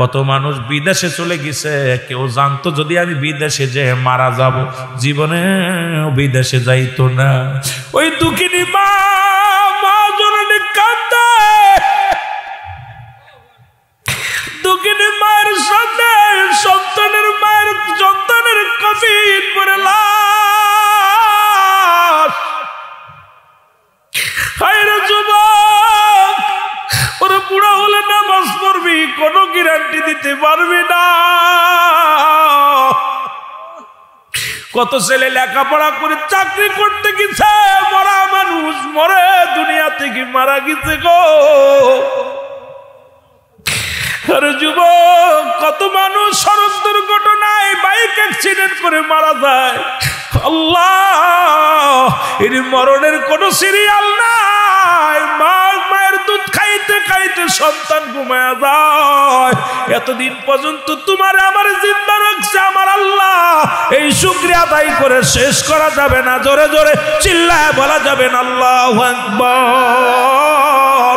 কত মানুষ বিদেশে চলে গেছে, কেউ জানতো যদি আমি বিদেশে যে মারা যাব, জীবনে বিদেশে যাইতো না। ওই দুঃখিনী মা জননী কাঁদে, দুঃখিনী মায়ের সাথে সন্তানের মায়ের সন্তানের কফিন পরে লাশ। হায়রে যুবক, ওরা বুড়া হলে নামাজ পড়বি, কোনো গ্যারান্টি দিতে পারবি না। কত ছেলে লেখাপড়া করে চাকরি করতে গেছে, মরা মানুষ মরে দুনিয়া থেকে মারা গেছে গো। আরে যুবক, কত মানুষ সড়ক দুর্ঘটনায় বাইক অ্যাক্সিডেন্ট করে মারা যায়। আল্লাহ, এর মরণের কোন সিরিয়াল নাই। মায়ের দুধ খাইতে খাইতে সন্তান ঘুমায়া যায়। এতদিন পর্যন্ত তোমার আমার জিন্দা রাখছে আমার আল্লাহ, এই শুকরিয়া আদায় করে শেষ করা যাবে না। জোরে জোরে চিল্লায় বলা যাবে না আল্লাহু আকবার।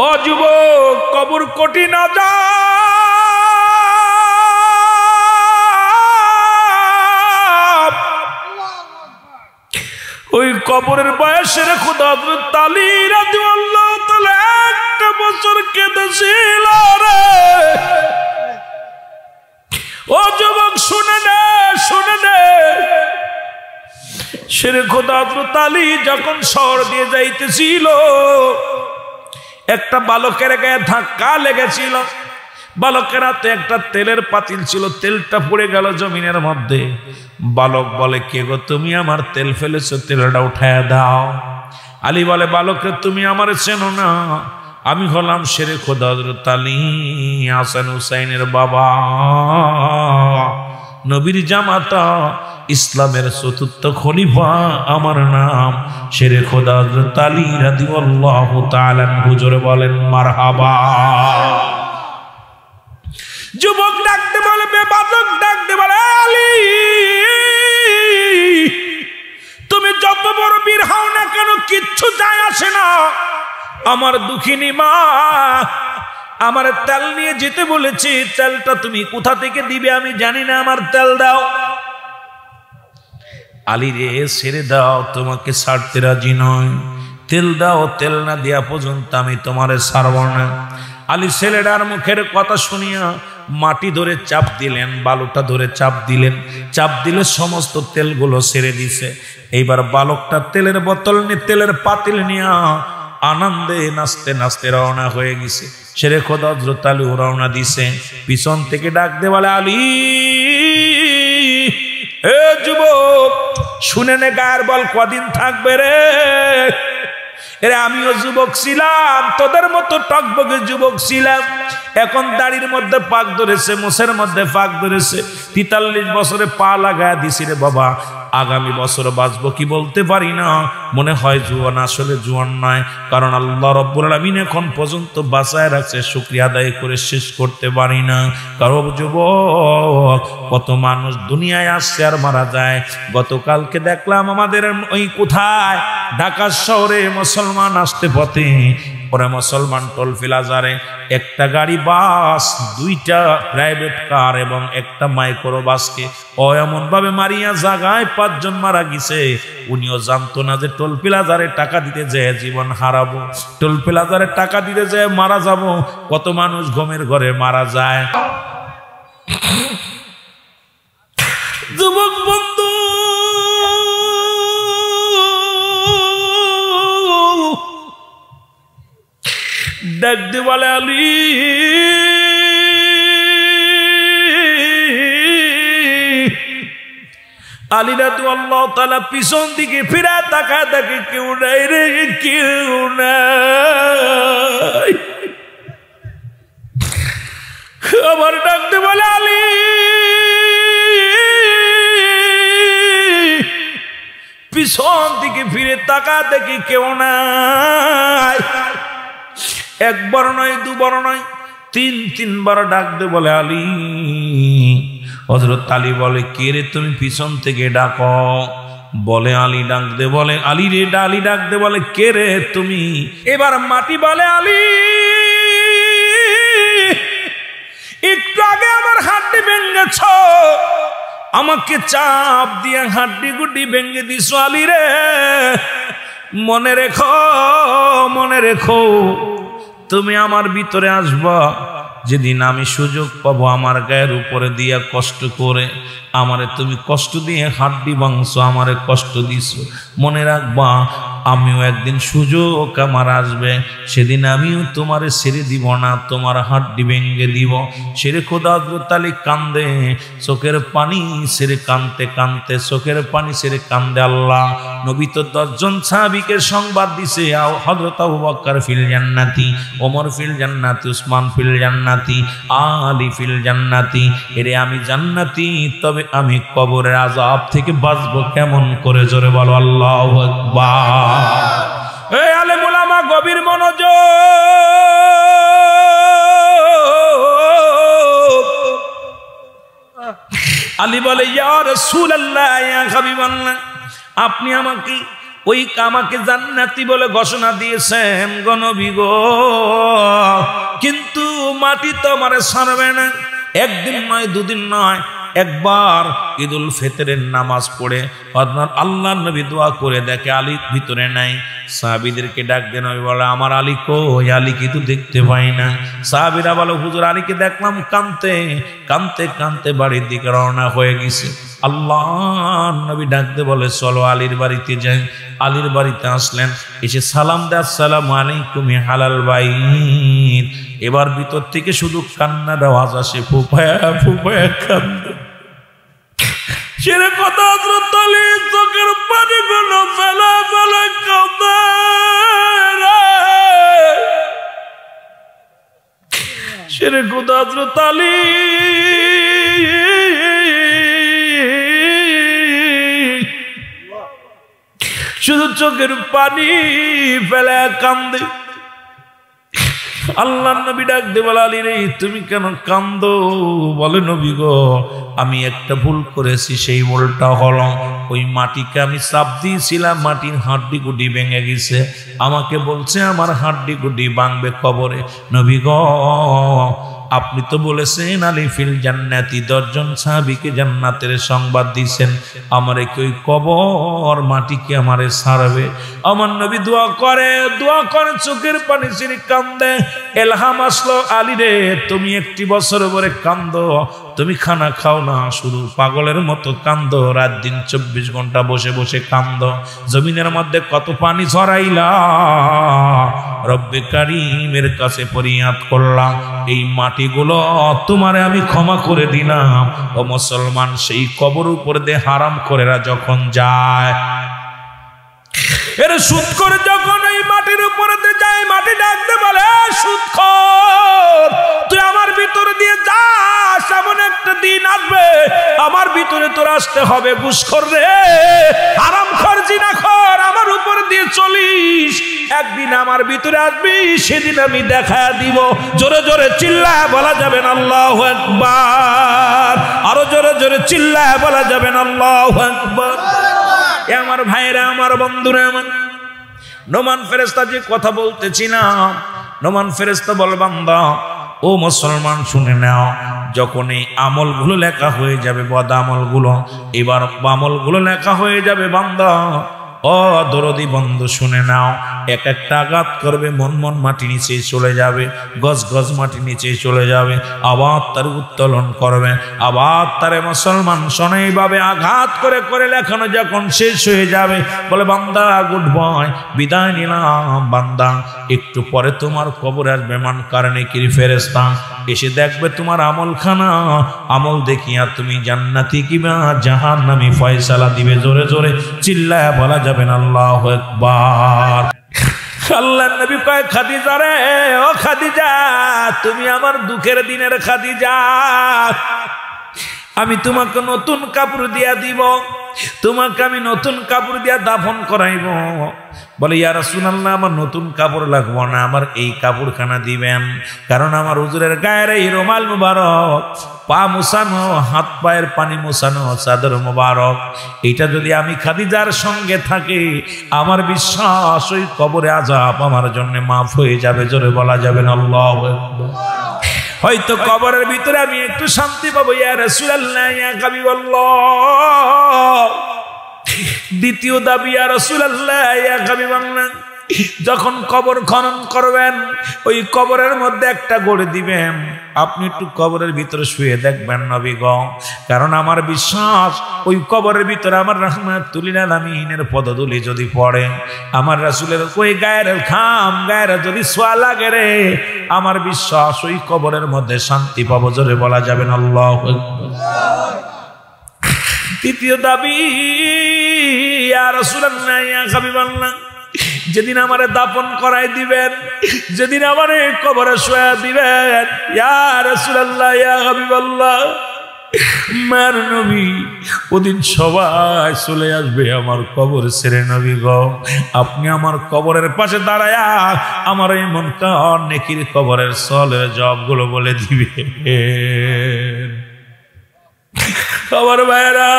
ও যুবক, কবর কঠিন আযাব। ওই কবরের বয়সের খোদা হযরত আলী রাদিয়াল্লাহু তাআলা একটা বছর কেঁদেছিল রে। ও যুবক শুনে নে, শুনে নে, শেরে খোদা হযরত আলী যখন শহর দিয়ে যাইতেছিল, একটা বালকের গায়ে ধাক্কা লেগেছিল। বালকের হাতে একটা তেলের পাতিল ছিল, তেলটা পড়ে গেল জমিনের মধ্যে। বালক বলে, কে গো তুমি আমার তেল ফেলেছো, তেলটা উঠায় দাও। আলী বলে, বালকরে তুমি আমার চেনো না? আমি হলাম শেরে খোদা হযরত আলী, হাসান হুসাইনের বাবা, নবীর জামাতা, ইসলামের চতুর্থ খলিফা। আমার নাম শেরে খোদা হযরত আলী রাদিয়াল্লাহু তাআলা আনহু। জোরে বলেন মারহাবা। যুবক ডাকতে বলে, বেবাদক ডাকতে বলে, আলী তুমি যত বড় বীর হও না কেন, কিচ্ছু যায় আসে না। আমার দুঃখিনী মা আমার তেল নিয়ে যেতে বলেছি, তেলটা তুমি কোথা থেকে দিবে আমি জানি না, আমার তেল দাও। আলী রে, ছেড়ে দাও, তোমাকে ছাড়তে রাজি নয়। তেল দাও, তেল না দেয়া পর্যন্ত আমি তোমারে ছাড়ব না। আলী ছেলেটার মুখের কথা শুনিয়া মাটি ধরে চাপ দিলেন, বালুটা ধরে চাপ দিলেন। চাপ দিলে সমস্ত তেলগুলো ছেড়ে দিছে। এইবার বালকটা তেলের বোতল নিয়ে, তেলের পাতিল নিয়ে আনন্দে নাচতে নাচতে রওনা হয়ে গেছে। শেরে খোদা হযরত আলী রওনা দিছে, পিছন থেকে ডাক দে বলে, আলী এ যুবক শুনে নে, গায়ের বল কদিন থাকবে রে? এরে আমিও যুবক ছিলাম, তোদের মতো টকবগে যুবক ছিলাম। এখন দাড়ির মধ্যে পাক ধরেছে, মোছের মধ্যে পাক ধরেছে। 43 বছরে পা লাগায় দিছি রে বাবা। আগামী বছর বাঁচবো কি বলতে পারি না। মনে হয় জুয়ান, আসলে জুয়ান নয়, কারণ আল্লাহ রাব্বুল আলামিন এখন পর্যন্ত বাঁচায় রাখছে, শুকরিয়া আদায় করে শেষ করতে পারি না। কারণ যুবক, কত মানুষ দুনিয়ায় আসছে আর মারা যায়। গতকালকে দেখলাম আমাদের ওই কোথায় ঢাকা শহরে মুসলমান আসতে পথে, ওরা মুসলমান টোল প্লাজারে একটা গাড়ি বাস, 2টা প্রাইভেট কার এবং একটা মাইক্রো বাসকে ও এমন ভাবে মারিয়া জায়গায় 5 জন মারা গেছে। উনিও জানতো না যে টোল প্লাজারে টাকা দিতে যায় জীবন হারাবো, টোল প্লাজারে টাকা দিতে যায় মারা যাব। কত মানুষ ঘুমের ঘরে মারা যায়। যুবক বন্ধু, ডাক দে বলে, আলী আলী রাদিয়াল্লাহু তাআলা পিছন দিকে ফিরে তাকায়, দেখে কেউ নাই রে, কেউ নাই। আবার ডাক দে বলে, আলী পিছন দিকে ফিরে তাকায়, দেখে কেউ নাই। একবার নয়, দুবার নয়, 3-3বার ডাক দে বলে, আলী। হযরত আলী বলে, কে রে তুমি পিছন থেকে ডাকো? বলে আলী ডাক দে, বলে আলী রে, আলী ডাক দে, বলে কে রে তুমি? এবার মাটি বলে, আলী একটু আগে আমার হাড্ডি ভেঙেছ, আমাকে চাপ দিয়ে হাড্ডি গুড্ডি ভেঙে দিস আলী রে। মনে রেখো, মনে রেখো, তুমি আমার ভিতরে আসবা যেদিন আমি সুযোগ পাবো আমার গায়ের উপরে দিয়া কষ্ট করে আমারে তুমি কষ্ট দিয়ে হাড্ডি ভাঙছো, আমারে কষ্ট দিছো। মনে রাখবা আমিও একদিন সুযোগ আমার আসবে, সেদিন আমিও তোমারে ছেড়ে দিব না, তোমার হাড্ডি ভেঙে দিব। সেরে খোদা হযরত আলী কান্দে, চোখের পানি ছেড়ে কানতে কানতে, চোখের পানি ছেড়ে কান্দে। আল্লাহ নবী তো 10 জন সাহাবীকে সংবাদ দিছে, হযরত আবু বকর ফিল জান্নাতি, ওমর ফিল জান্নাতি, উসমান ফিল জান্নাতি, আলী ফিল জান্নাতি। এরে আমি জান্নাতি, তবে আমি কবরের আযাব থেকে বাঁচবো কেমন করে? জোরে বলো আল্লাহু আকবার। এই আলেম ওলামা গভীর মনোযোগ। আলী বলে, ইয়া রাসূলুল্লাহ, ইয়া হাবিবাল্লাহ, আপনি আমাকে জান্নাতি বলে ঘোষণা দিয়েছেন গো নবী গো, কিন্তু মাটি তো আমারে ছাড়বে না। একদিন নয়, দুদিন নয়, একবার ঈদুল ফিতরের নামাজ পড়ে আল্লাহ নবী দোয়া করে দেখে আলী ভিতরে নাই। সাহাবীদেরকে ডাক দেন, নবী বলে, আমার আলী কই? আলী কিন্তু দেখতে পাই না। সাহাবীরা বলে, হুজুর আলীকে দেখলাম কাঁদতে কাঁদতে কাঁদতে বাড়ির দিকে রওনা হয়ে গেছে। আল্লাহ নবী ডাকতে বলে, চলো আলীর বাড়িতে যাই। আলীর বাড়িতে আসলেন, এসে সালাম দেয়, আসসালামু আলাইকুম হালাল বাইত। এবার ভিতর থেকে শুধু কান্নার আওয়াজ আসে, ফুফায়া ফুফায়া কান্দে। সেরে কথা হযরত আলী চোখের পানিগুলো ফেলা ফেলা কাঁদে। সেরে কথা হযরত আলী শুধু চোখের পানি ফেলে কান্দে। আল্লাহ নবী ডাক দে বলে, আলী রে তুমি কেন কান্দো? বলে, নবী গো, আমি একটা ভুল করেছি। সেই ভুলটা হলো ওই মাটিকে আমি চাপ দিয়েছিলাম, মাটির হাড্ডি গুড্ডি ভেঙে গেছে। আমাকে বলছে আমার হাড্ডি গুড্ডি ভাঙবে কবরে। নবী গো, আপনি তো বলেছেন আলী ফিল জান্নাতি, 10 জন সাহাবীকে জান্নাতের সংবাদ দিয়েছেন, আমারে কি ওই কবর মাটিকে আমারে ছাড়বে? আমার নবী দোয়া করে চোখের পানি ছেড়ে কান্দে। এলহাম আসলো, আলী রে তুমি 1 বছর পরে কান্দো, তুমি খানা খাও না, শুধু পাগলের মতো কান্দো, রাত দিন 24 ঘন্টা বসে বসে কান্দো। জমিনের মধ্যে কত পানি ছড়াইলা, রব্বে কারীমের কাছে ফরিয়াদ করলাম, এই মাটিগুলো তোমারে আমি ক্ষমা করে দিলাম। ও মুসলমান, সেই কবর উপর দিয়ে হারাম করেরা যখন যায়, এর সুদ করে যখন এই মাটির উপরে যায়, মাটি ডাকতে বলে, সুদখোর তুই আমার ভিতরে দিয়ে যাস, এমন একটা দিন আসবে আমার ভিতরে তোর আসতে হবে। ঘুষখোর রে, হারামখোর, জিনাখোর, আমার উপর দিয়ে চলিস, একদিন আমার ভিতরে আসবি, সেদিন আমি দেখা দিব। জোরে জোরে চিল্লায় বলা যাবেন আল্লাহু আকবার। আরো জোরে জোরে চিল্লায় বলা যাবেন আল্লাহু আকবার। আমার ভাইরা, আমার বন্ধুরা, আমার নোমান ফেরেশতা যে কথা বলতেছিলাম, নোমান ফেরেশতা বল, বান্দা ও মুসলমান শুনে নাও, যখন এই আমলগুলো লেখা হয়ে যাবে, বদ আমলগুলো, এবার আমলগুলো লেখা হয়ে যাবে, বান্দা ও দরদি বন্ধু শুনে নাও, এক একটা আঘাত করবে, মন মন মাটি নিচে চলে যাবে, গজ গজ মাটি নিচে চলে যাবে, আবার তার উত্তোলন করবে, আবার তারে মুসলমান শোনে এইভাবে আঘাত করে করে লেখানো যখন শেষ হয়ে যাবে, বলে, বান্দা গুড বয়, বিদায় নিলাম। বান্দা একটু পরে তোমার কবরে আসবে মানকারনে কি ফেরেশতা, এসে দেখবে তোমার আমলখানা, আমল দেখিয়া তুমি জান্নাতি কিবা জাহান্নামী ফয়সালা দিবে। জোরে জোরে চিল্লায়া বলা যাবেন আল্লাহু আকবার। আল্লাহর নবী কয়, খাদিজা রে, ও খাদিজা, তুমি আমার দুঃখের দিনের খাদিজা, আমি তোমাকে নতুন কাপড় দিয়া দিব, তোমাকে আমি নতুন কাপড় দিয়া দাফন করাইব। বলে, ইয়া রাসূলুল্লাহ, আমার নতুন কাপড় লাগবো না, আমার এই কাপড়খানা দিবেন, কারণ আমার হুজুরের গায়ের এই রুমাল মুবারক, পা মুছানো, হাত পায়ের পানি মুছানো চাদর মুবারক, এটা যদি আমি খাদিজার সঙ্গে থাকি, আমার বিশ্বাস ওই কবরে আযাব আমার জন্য মাফ হয়ে যাবে। জোরে বলা যাবেন আল্লাহু আকবার। হয়তো কবরের ভিতরে আমি একটু শান্তি পাবো ইয়া রাসূলুল্লাহ ইয়া হাবিবাল্লাহ। দ্বিতীয় দাবি ইয়া রাসূলুল্লাহ ইয়া হাবিবাল্লাহ, যখন কবর খনন করবেন ওই কবরের মধ্যে একটা গড়ে দিবেন, আপনি একটু কবরের ভিতরে শুয়ে দেখবেন নবী গো, কারণ আমার বিশ্বাস ওই কবরের ভিতরে আমার রাহমাতুল লিল আলামিনের পদধূলি যদি পড়ে, আমার রাসূলের ওই গায়ের ঘাম গায়ের যদি ছোঁয়া লাগে রে, আমার বিশ্বাস ওই কবরের মধ্যে শান্তি পাবো। জোরে বলা যাবে না আল্লাহু আকবার। তৃতীয় দাবি ইয়া রাসূলুল্লাহ ইয়া হাবিবাল্লাহ, যেদিন আমারে দাফন করাই দিবেন, যেদিন আমারে কবরে শোয়া দিবেন, ইয়া রাসূলুল্লাহ ইয়া হাবিবাল্লাহ, মার নবী ওদিন সবাই চলে আসবে আমার কবর ছেড়ে। নবী গো, আপনি আমার কবরের পাশে দাঁড়ায়া আমার এই মনকার নেকির কবরের সলের জবগুলো বলে দিবেন। খবর ভাইরা,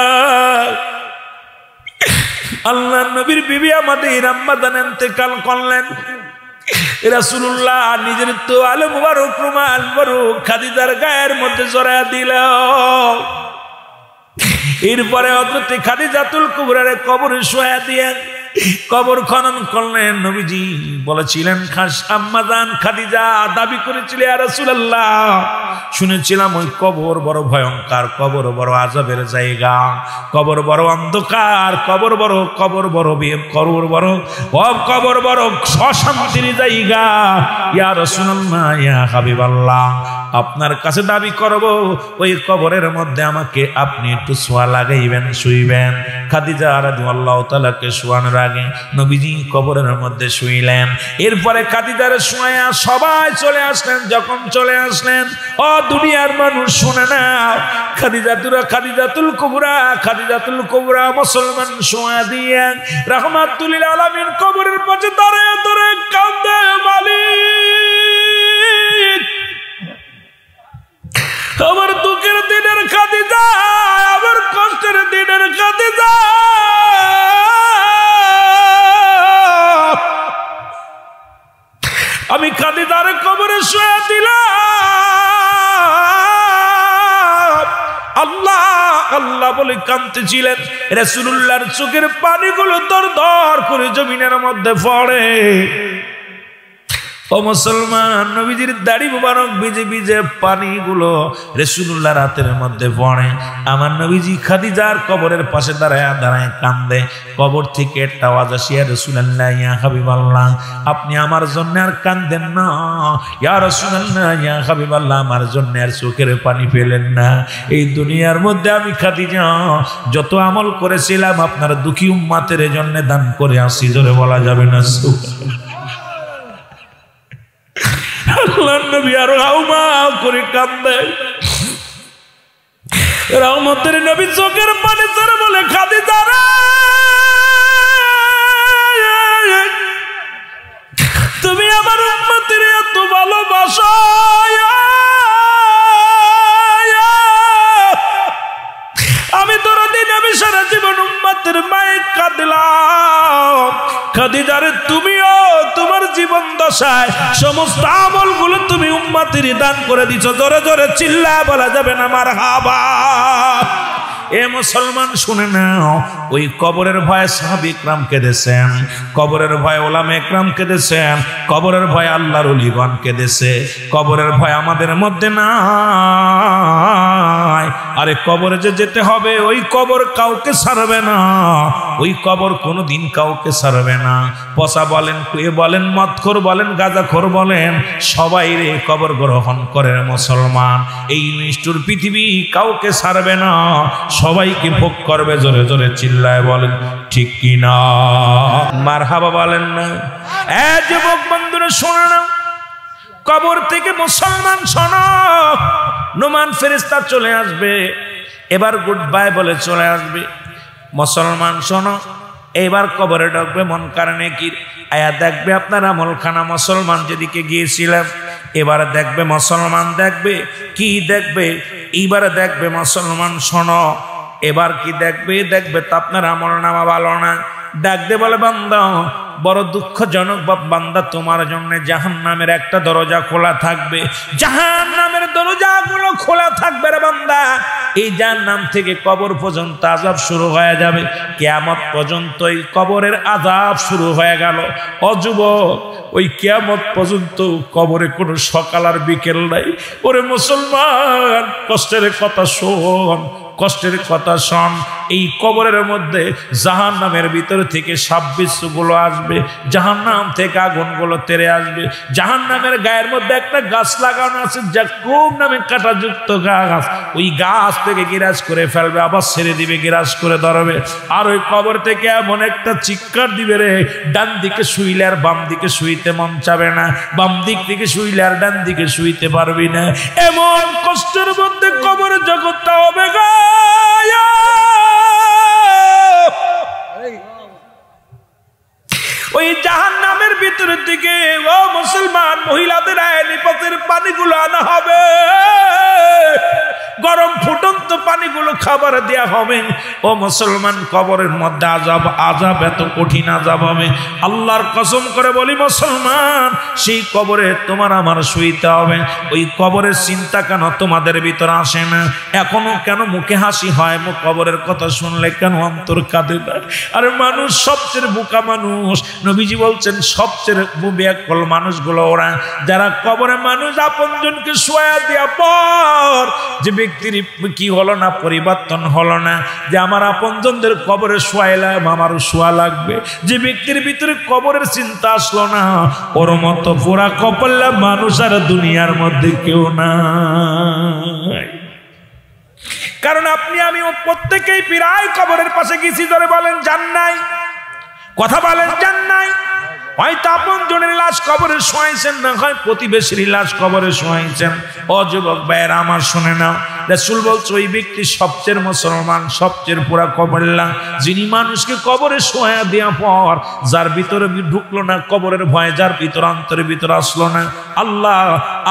আল্লাহ নবীর বিবি আমাদের আম্মা জান ইন্তেকাল করলেন। রাসূলুল্লাহ নিজের তোয়ালে মুবারক রুমাল মুবারক খাদিজার গায়ের মধ্যে জড়ায়া দিল। এরপরে হযরত খাদিজাতুল কুবরার কবরে শোয়া দিয়ে কবর খনন করলেন। নবীজি বলেছিলেন, খাস আম্মা জান খাদিজা দাবি করেছিল, ইয়া রাসূলুল্লাহ শুনেছিলাম ওই কবর বড় ভয়ঙ্কর, কবর বড় আযাবের জায়গা, কবর বড় অন্ধকার, কবর বড় অশান্তির জায়গা। ইয়া রাসূলুল্লাহ ইয়া হাবিবাল্লাহ, আপনার কাছে দাবি করব ওই কবরের মধ্যে আমাকে আপনি একটু ছোঁয়া লাগাইবেন, শুইবেন। খাদিজা রাদিয়াল্লাহু তাআলাকে শোয়ানোর আগে নবীজি কবরের মধ্যে শুইলেন। এরপরে খাদিজার শোয়া সবাই চলে আসলেন। যখন চলে আসলেন, ও দুনিয়ার মানুষ শুনে না, খাদিজাতুল কুবরা মুসলমান শোয়া দিয়ে রাহমাতুল লিল আলামিন কবরের পাশে দাঁড়িয়ে দাঁড়িয়ে কাঁদে, মালিক আমার দুঃখের দিনের খাদিজা, আমার কষ্টের দিনের খাদিজা, আমি খাদিজার কবরে শুয়ে দিলাম। আল্লাহ আল্লাহ বলে কাঁদতেছিলেন। রাসূলুল্লাহর চোখের পানিগুলো দর দর করে জমিনের মধ্যে পড়ে। ও মুসলমান, নবীজির দাড়ি মুবারক ভিজে ভিজে পানিগুলো রাসূলুল্লাহর হাতের মধ্যে পড়ে। আমার নবীজি খাদিজার কবরের পাশে দাঁড়ায় দাঁড়ায় কান্দে। কবর থেকে একটা আওয়াজ আসে, ইয়া রাসূলুল্লাহ ইয়া হাবিবাল্লাহ, আপনি আমার জন্য আর কান্দেন না। ইয়া রাসূলুল্লাহ ইয়া হাবিবাল্লাহ, আমার জন্য আর চোখের পানি ফেলেন না। এই দুনিয়ার মধ্যে আমি খাদিজা যত আমল করেছিলাম আপনার দুঃখী উম্মতের জন্য দান করে আসি। জোরে বলা যাবে না সুবহানাল্লাহ। আল্লাহর নবী আর হাউমাউ করে কাঁদে। রহমতের নবী চোখের পানি ছেড়ে বলে, খাদিজা রে, তুমি আমার উম্মতের এত ভালোবাসো, আমি তোর দিন আমি সারা জীবন উম্মতের মায়ে কাঁদলাম। খাদিজা রে, তুমিও তোমার জীবন দশায় সমস্ত আমলগুলো তুমি উম্মতের দান করে দিছো। জোরে জোরে চিল্লায় বলা যাবে না মারহাবা। এ মুসলমান শুনে নাও, ওই কবরের ভয়ে সাহাবী ইকরাম কেঁদেছেন, কবরের ভয়ে ওলামা ইকরাম কেঁদেছেন, কবরের ভয়ে আল্লাহর ওলিগণ কেঁদেছে। কবরের ভয় আমাদের মধ্যে নাই। আরে কবরে যে যেতে হবে, ওই কবর কাউকে ছাড়বে না, ওই কবর কোনোদিন কাউকে ছাড়বে না। পচা বলেন, কুয়ে বলেন, মদখোর বলেন, গাঁজাখোর বলেন, সবাই রে কবর গ্রহণ করে মুসলমান। এই নিষ্ঠুর পৃথিবী কাউকে ছাড়বে না, সবাইকে ভোগ করবে। জোরে জোরে চিল্লায় বলেন ঠিক কি না? মারহাবা বলেন না? যুবক বন্ধুরা শোনো না, কবর থেকে মুসলমান শোনো, নোমান ফেরেশতা চলে আসবে, এবার গুড বাই বলে চলে আসবে। মুসলমান শোনো, এবার কবরে ঢুকবে মুনকার নেকির আয়া দেখবে আপনার আমলখানা। মুসলমান যেদিকে গিয়েছিলাম, এবারে দেখবে মুসলমান, দেখবে কি দেখবে? এইবারে দেখবে মুসলমান শোনো, এবার কি দেখবে? দেখবে তো আপনার আমল নামা ভালো না। ডাকতে বলে, বান্দা বড় দুঃখজনক বান্দা, তোমার জন্য জাহান্নামের একটা দরজা খোলা থাকবে। জাহান্নামের দরজাগুলো খোলা থাকবে রে বান্দা। এই জাহান্নাম থেকে কবর পর্যন্ত আযাব শুরু হয়ে যাবে, কিয়ামত পর্যন্ত এই কবরের আযাব শুরু হয়ে গেল। অযুবক, ওই কিয়ামত পর্যন্ত কবরে কোনো সকাল আর বিকেল নাই। ওরে মুসলমান, কষ্টের কথা শোন, কষ্টের কথা শোন। এই কবরের মধ্যে জাহান্নামের ভিতর থেকে সাপ বিচ্ছুগুলো আসবে, জাহান্নাম থেকে আগুনগুলো তেরে আসবে। জাহান্নামের গায়ের মধ্যে একটা গাছ লাগানো আছে, জাকুম নামে কাঁটাযুক্ত গাছ। ওই গাছ থেকে গিরাজ করে ফেলবে, আবার ছেড়ে দিবে, গিরাজ করে ধরবে। আর ওই কবর থেকে এমন একটা চিৎকার দিবে রে, ডান দিকে শুইলে আর বাম দিকে শুইতে মন চাবে না, বাম দিক থেকে শুইলে আর ডান দিকে শুইতে পারবি না। এমন কষ্টের মধ্যে কবর জগৎটা হবে গা। ওই জাহান্নামের ভিতরের দিকে ও মুসলমান, মহিলাদের নিপথের পানিগুলো আনা হবে, গরম ফুটন্ত পানিগুলো খাবার দেয়া হবে। ও মুসলমান, কবরের মধ্যে আযাব, আযাব এত কঠিন আযাব হবে, আল্লাহর কসম করে বলি মুসলমান, সেই কবরে তোমার আমার শুইতে হবে। ওই কবরের চিন্তা কেন তোমাদের ভিতরে আসে না? এখনো কেন মুখে হাসি হয়? কবরের কথা শুনলে কেন অন্তর কাঁদে না? আর মানুষ সবচেয়ে বোকা মানুষ। নবীজি বলছেন সবচেয়ে বিবেকল মানুষগুলো ওরা, যারা কবরে মানুষ আপনজনকে শোয়া দেওয়া পর যে ব্যক্তির কি হলো না, পরিবর্তন হলো না, যে আমার আপনজনদের কবরে শোয়াইলাম, আমারও শোয়া লাগবে। যে ব্যক্তির ভিতরে কবরের চিন্তা আসলো না, ওর মতো পুরা কপাল্লা মানুষ আর দুনিয়ার মধ্যে কেউ নাই। কারণ আপনি আমি প্রত্যেকেই প্রায় কবরের পাশে গেছি, ধরে বলেন জান নাই, কথা বলেন জান নাই। হয়তো আপন জনের লাশ কবরে শোয়াইছেন, না হয় প্রতিবেশীর লাশ কবরে শোয়াইছেন। ও যুবক ভাইয়েরা আমার শুনে নাও, রাসূল বলছে ওই ব্যক্তি সবচেয়ে মুসলমান, সবচেয়ে পুরা কবরলা, যিনি মানুষকে কবরে শোয়া দেওয়ার পর যার ভিতরে ঢুকলো না কবরের ভয়, যার ভিতরে অন্তরের ভিতরে আসলো না। আল্লাহ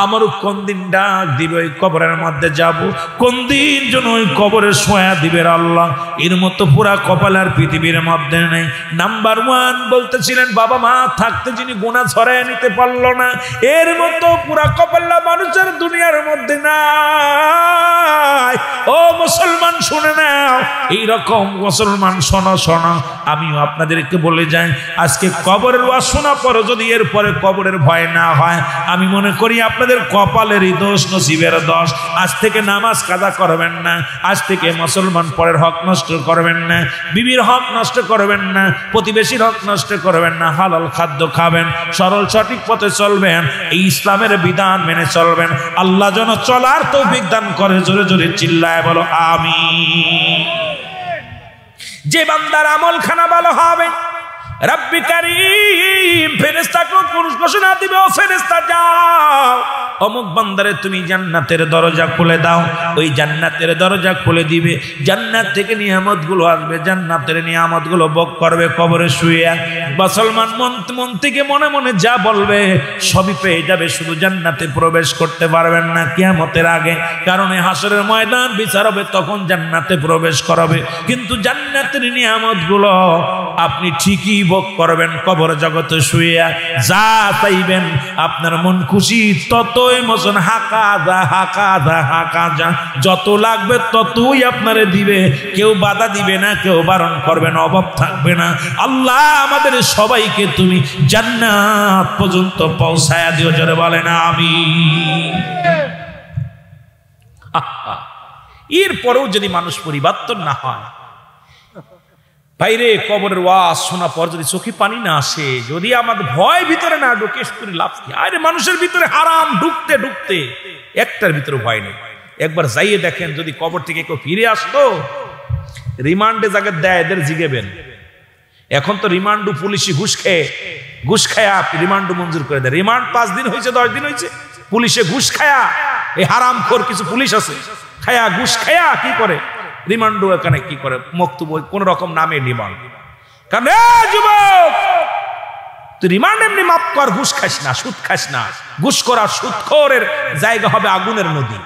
আমারও কোন দিন ডাক দিবে ওই কবরের মধ্যে যাব, কোন দিন যেন ওই কবরে শোয়া দিবে আল্লাহ। এর মতো পুরা কপাল আর পৃথিবীর মধ্যে নেই। নাম্বার 1 বলতেছিলেন বাবা মা থাকতে যিনি গুনাহ ছড়ায় নিতে পারলো না, এর মতো পুরা কপাল্লা মানুষের দুনিয়ার মধ্যে নাই। ও মুসলমান শুনে নাও, এইরকম মুসলমান শোনো শোনো, আমিও আপনাদেরকে বলে যাই, আজকে কবরের ওয়াজ শোনা পরে যদি এরপরে কবরের ভয় না হয়, আমি মনে করি আপনাদের কপালেরই দোষ, নসিবের দোষ। আজ থেকে নামাজ কাজা করবেন না, আজ থেকে মুসলমান পরের হক নষ্ট করবেন না, বিবির হক নষ্ট করবেন না, প্রতিবেশীর হক নষ্ট করবেন না, হালাল খাদ্য খাবেন, সরল সঠিক পথে চলবেন, এই ইসলামের বিধান মেনে চলবেন। আল্লাহ যেন চলার তৌফিক দান করে। জোরে জোরে চিল্লায় বলো আমিন। যে বান্দার আমলখানা ভালো হবে, রব্বি কারীম ফেরেশতাকে পুরুষ ঘোষণা দিবে, ও ফেরেশতা যাও অমুক বান্দারে তুমি জান্নাতের দরজা খুলে দাও। ওই জান্নাতের দরজা খুলে দিবে, জান্নাত থেকে নিয়ামতগুলো আসবে, জান্নাতের নিয়ামতগুলো ভোগ করবে কবরে শুয়ে। মুসলমান মন থেকে মনে মনে যা বলবে সবই পেয়ে যাবে, শুধু জান্নাতে প্রবেশ করতে পারবেন না কিয়ামতের আগে। কারণ হাসরের ময়দান বিচার হবে, তখন জান্নাতে প্রবেশ করাবে। কিন্তু জান্নাতের নিয়ামতগুলো আপনি ঠিকই ভোগ করবেন কবর জগতে শুয়ে। যা চাইবেন আপনার মন খুশি ততই মতন হাঁকা যা হাঁকা যা হাঁকা যা, যত লাগবে ততই আপনারে দিবে, কেউ বাধা দিবে না, কেউ বারণ করবে না, অভাব থাকবে না। আল্লাহ আমাদের সবাইকে তুমি জান্নাত পর্যন্ত পৌঁছায়া দিও। জোরে বলেন আমিন। এরপরেও যদি মানুষ পরিবর্তন না হয়, বাইরে কবরের ওয়াজ শোনা পর যদি চোখে পানি না আসে, যদি আমাদের ভয় ভিতরে না ঢুকে করে লাভ কি? আরে মানুষের ভিতরে হারাম ঢুকতে ঢুকতে একটার ভিতরে ভয় নেই। একবার যাইয়ে দেখেন, যদি কবর থেকে কেউ ফিরে আসতো, রিমান্ডে জায়গা দেয়, এদের জিগেবেন। এখন তো রিমান্ডু পুলিশি ঘুষ খায়া রিমান্ডু মঞ্জুর করে দেয়। রিমান্ড 5 দিন হয়েছে, 10 দিন হয়েছে, পুলিশে ঘুষ খায়া, এই হারামখোর কিছু পুলিশ আছে, খায়া ঘুষ খায়া কি করে রিমান্ডু, এখানে কি করে মক্তব কোন রকম নামে রিমান্ড। কারণ যুবক তুই রিমান্ড এমনি মাপ কর, ঘুষ খাস না, সুদ খাস না। ঘুষ করা সুদখোরের জায়গা হবে আগুনের নদী।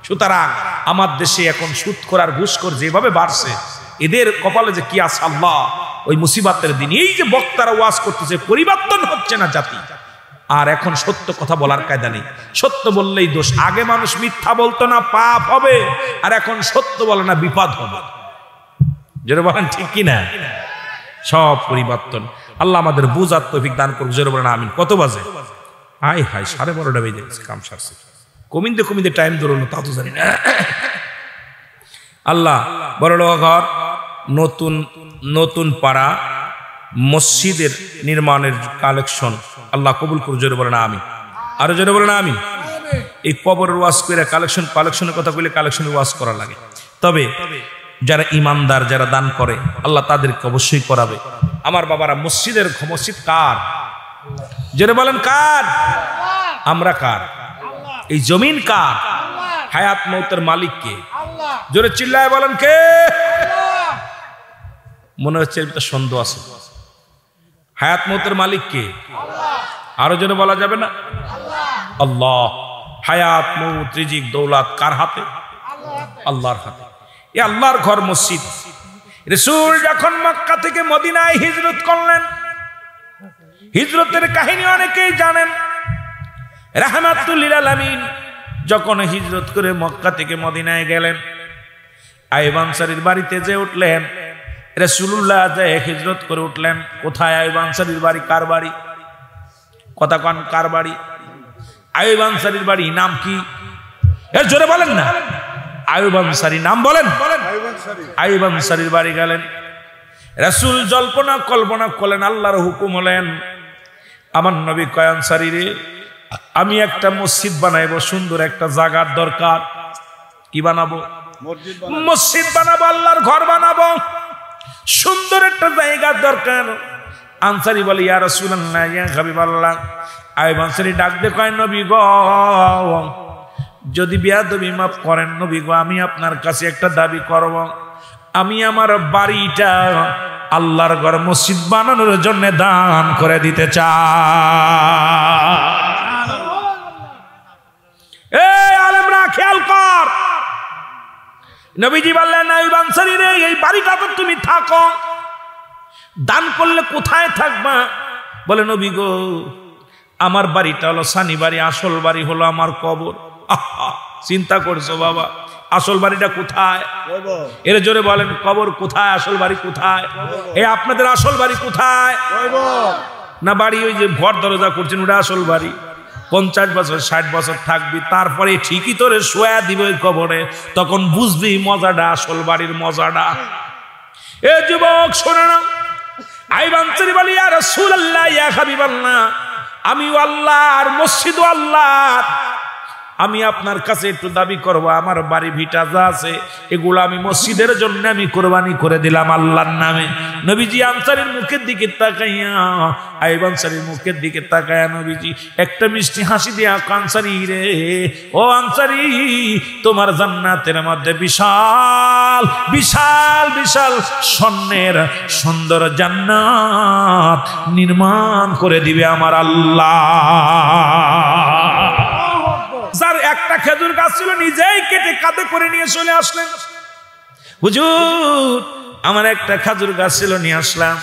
সুতরাং আমার দেশে এখন সুদখোর আর ঘুষখোর যেভাবে বাড়ছে, এদের কপালে যে কি আছে আল্লাহ ওই মুসিবতের দিন। এই যে বক্তারা ওয়াজ করতেছে, পরিবর্তন হচ্ছে না জাতি। আর এখন সত্য কথা বলার কায়দা নেই, সত্য বললেই দোষ। আগে মানুষ মিথ্যা বলতো না, পাপ হবে, আর এখন সত্য বলে না, বিপদ হবে। জোরে বলেন ঠিক কি না? সব পরিবর্তন। আল্লাহ আমাদের বুঝার তৌফিক দান করুক। জোরে বলেন আমিন। কত বাজে? হাই হাই, 12:30 বেজে গেছে, কাম সারছে। কমিতে টাইম ধরলো তা তো জানি না। আল্লাহ বড় ঘর, নতুন পাড়া মসজিদের নির্মাণের কালেকশন আল্লাহ কবুল করুক। জোরে বলেন আমিন। আরো জোরে বলেন আমিন। এই কবরের ওয়াজ করে কালেকশনের কথা বলে কালেকশনের ওয়াজ করা লাগে। তবে যারা ইমানদার, যারা দান করে, আল্লাহ তাদেরকে অবশ্যই করাবে। আমার বাবারা, মসজিদ কার? জোরে বলেন কার? আমরা কার? এই জমিন কার? হায়াত মৌতের মালিক কে? জোরে চিল্লায় বলেন কে? মনে হচ্ছে এটা সন্দেহ আছে। হায়াত মৌতের মালিক কে? আরো জোরে বলা যাবে না? আল্লাহ। হায়াত মৌত রিজিক দৌলত কার হাতে? আল্লাহর হাতে। এই আল্লাহর ঘর মসজিদ। রাসূল যখন মক্কা থেকে মদিনায় হিজরত করলেন, হিজরতের কাহিনী অনেকেই জানেন। রাহমাতুল লিল আলামিন যখন হিজরত করে মক্কা থেকে মদিনায় গেলেন, আইয়ুব আনসারীর বাড়িতে যে উঠলেন, রাসূলুল্লাহ যে হিজরত করে উঠলেন। কোথায় আইয়ুব আনসারীর বাড়ি? কার বাড়ি? কথা কন, কার বাড়ি? আইয়ুব আনসারীর বাড়ি। নাম কি? এর জোরে বলেন না। আইয়ুব আনসারী, নাম বলেন। আইয়ুব আনসারীর বাড়ি গেলেন। রাসূল জল্পনা কল্পনা করলেন, আল্লাহর হুকুম হলেন, আমার নবী কয়, আনসারী রে, আমি একটা মসজিদ বানাইবো, সুন্দর একটা জায়গার দরকার। কি বানাবো? মসজিদ বানাবো, আল্লাহর ঘর বানাবো, সুন্দর একটা জায়গার দরকার। আনসারী বলে, ইয়া রাসূলুল্লাহ, ইয়া হাবিবাল্লাহ। আইয়ুব আনসারী ডাক দিয়ে কয়, নবী গো, যদি বেয়াদবি মাফ করেন নবী গো, আমি আপনার কাছে একটা দাবি করব। আমি আমার বাড়িটা আল্লাহর ঘর মসজিদ বানানোর জন্য দান করে দিতে চাই। এই আলেমরা খেয়াল কর। নবীজি বললেন, আইয়ুব আনসারী রে, এই বাড়িটা তো তুমি থাকো, দান করলে কোথায় থাকবা? বলে, নবী গো, আমার বাড়িটা হলো সানি বাড়ি, আসল বাড়ি হলো আমার কবর। চিন্তা করছো বাবা, আসল বাড়িটা কোথায়? এর জোরে বলেন, কবর কোথায়? আসল বাড়ি কোথায়? এই আপনাদের আসল বাড়ি কোথায়? না বাড়ি ওই যে ঘর দরজা করছেন ওটা আসল বাড়ি? 50 বছর 60 বছর থাকবি, তারপরে ঠিকই তোরে শোয়া দিবে ওই কবরে, তখন বুঝবি মজাটা, আসল বাড়ির মজাটা। এ যুবক শোনো না, আইয়ুব আনসারী বলি, ইয়া রাসূলুল্লাহ, ইয়া হাবিবাল্লাহ, আমি আল্লাহ আর মসজিদ আল্লাহ, আমি আপনার কাছে একটু দাবি করব, আমার বাড়ি ভিটা যা আছে এগুলো আমি মসজিদের জন্য আমি কোরবানি করে দিলাম আল্লাহর নামে। নবীজি আনসারীর মুখের দিকে তাকাইয়া, আইয়ুব আনসারীর মুখের দিকে তাকাইয়া নবীজি একটা মিষ্টি হাসি দিয়া, আনসারী রে, ও আনসারী, তোমার জান্নাতের মধ্যে বিশাল বিশাল বিশাল স্বর্ণের সুন্দর জান্নাত নির্মাণ করে দিবে আমার আল্লাহ। যার একটা খেজুর গাছ ছিল নিজেই কেটে কাঁধে করে নিয়ে চলে আসলেন। হুজুর, আমার একটা খেজুর গাছ ছিল, নিয়ে আসলাম।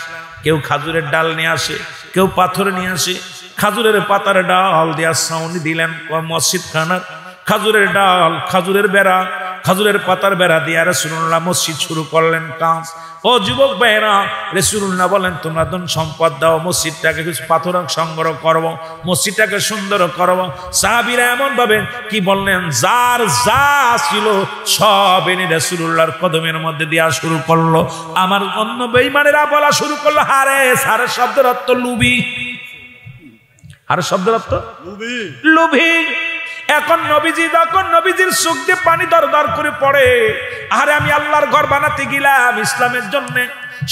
কেউ খাজুরের ডাল নিয়ে আসে, কেউ পাথর নিয়ে আসে। খাজুরের পাতার ডাল দিয়া ছাউনি দিলেন মসজিদ খানার। খাজুরের ডাল, খাজুরের বেড়া, খাজুরের পাতার বেড়া দিয়ে রাসূলুল্লাহ মসজিদ শুরু করলেন কাজ। ও যুবক ভাইরা, রাসূলুল্লাহ বলেন, তোমরা ধন সম্পদ দাও, মসজিদটাকে কিছু পাথর সংগ্রহ করব, মসজিদটাকে সুন্দর করব। সাহাবীরা এমন ভাবে কি বললেন, যার যা ছিল সব এনে রাসূলুল্লাহর কদমের মধ্যে দেওয়া শুরু করলো। আমার অন্য বেঈমানেরা বলা শুরু করলো, হারেস। হারেস শব্দের অর্থ লুবি। হারেস শব্দের অর্থ লুবি। এখন নবীজি যখন নবীজির চোখ দিয়ে পানি দর দর করে পড়ে, আরে আমি আল্লাহর ঘর বানাতে গেলাম ইসলামের জন্য,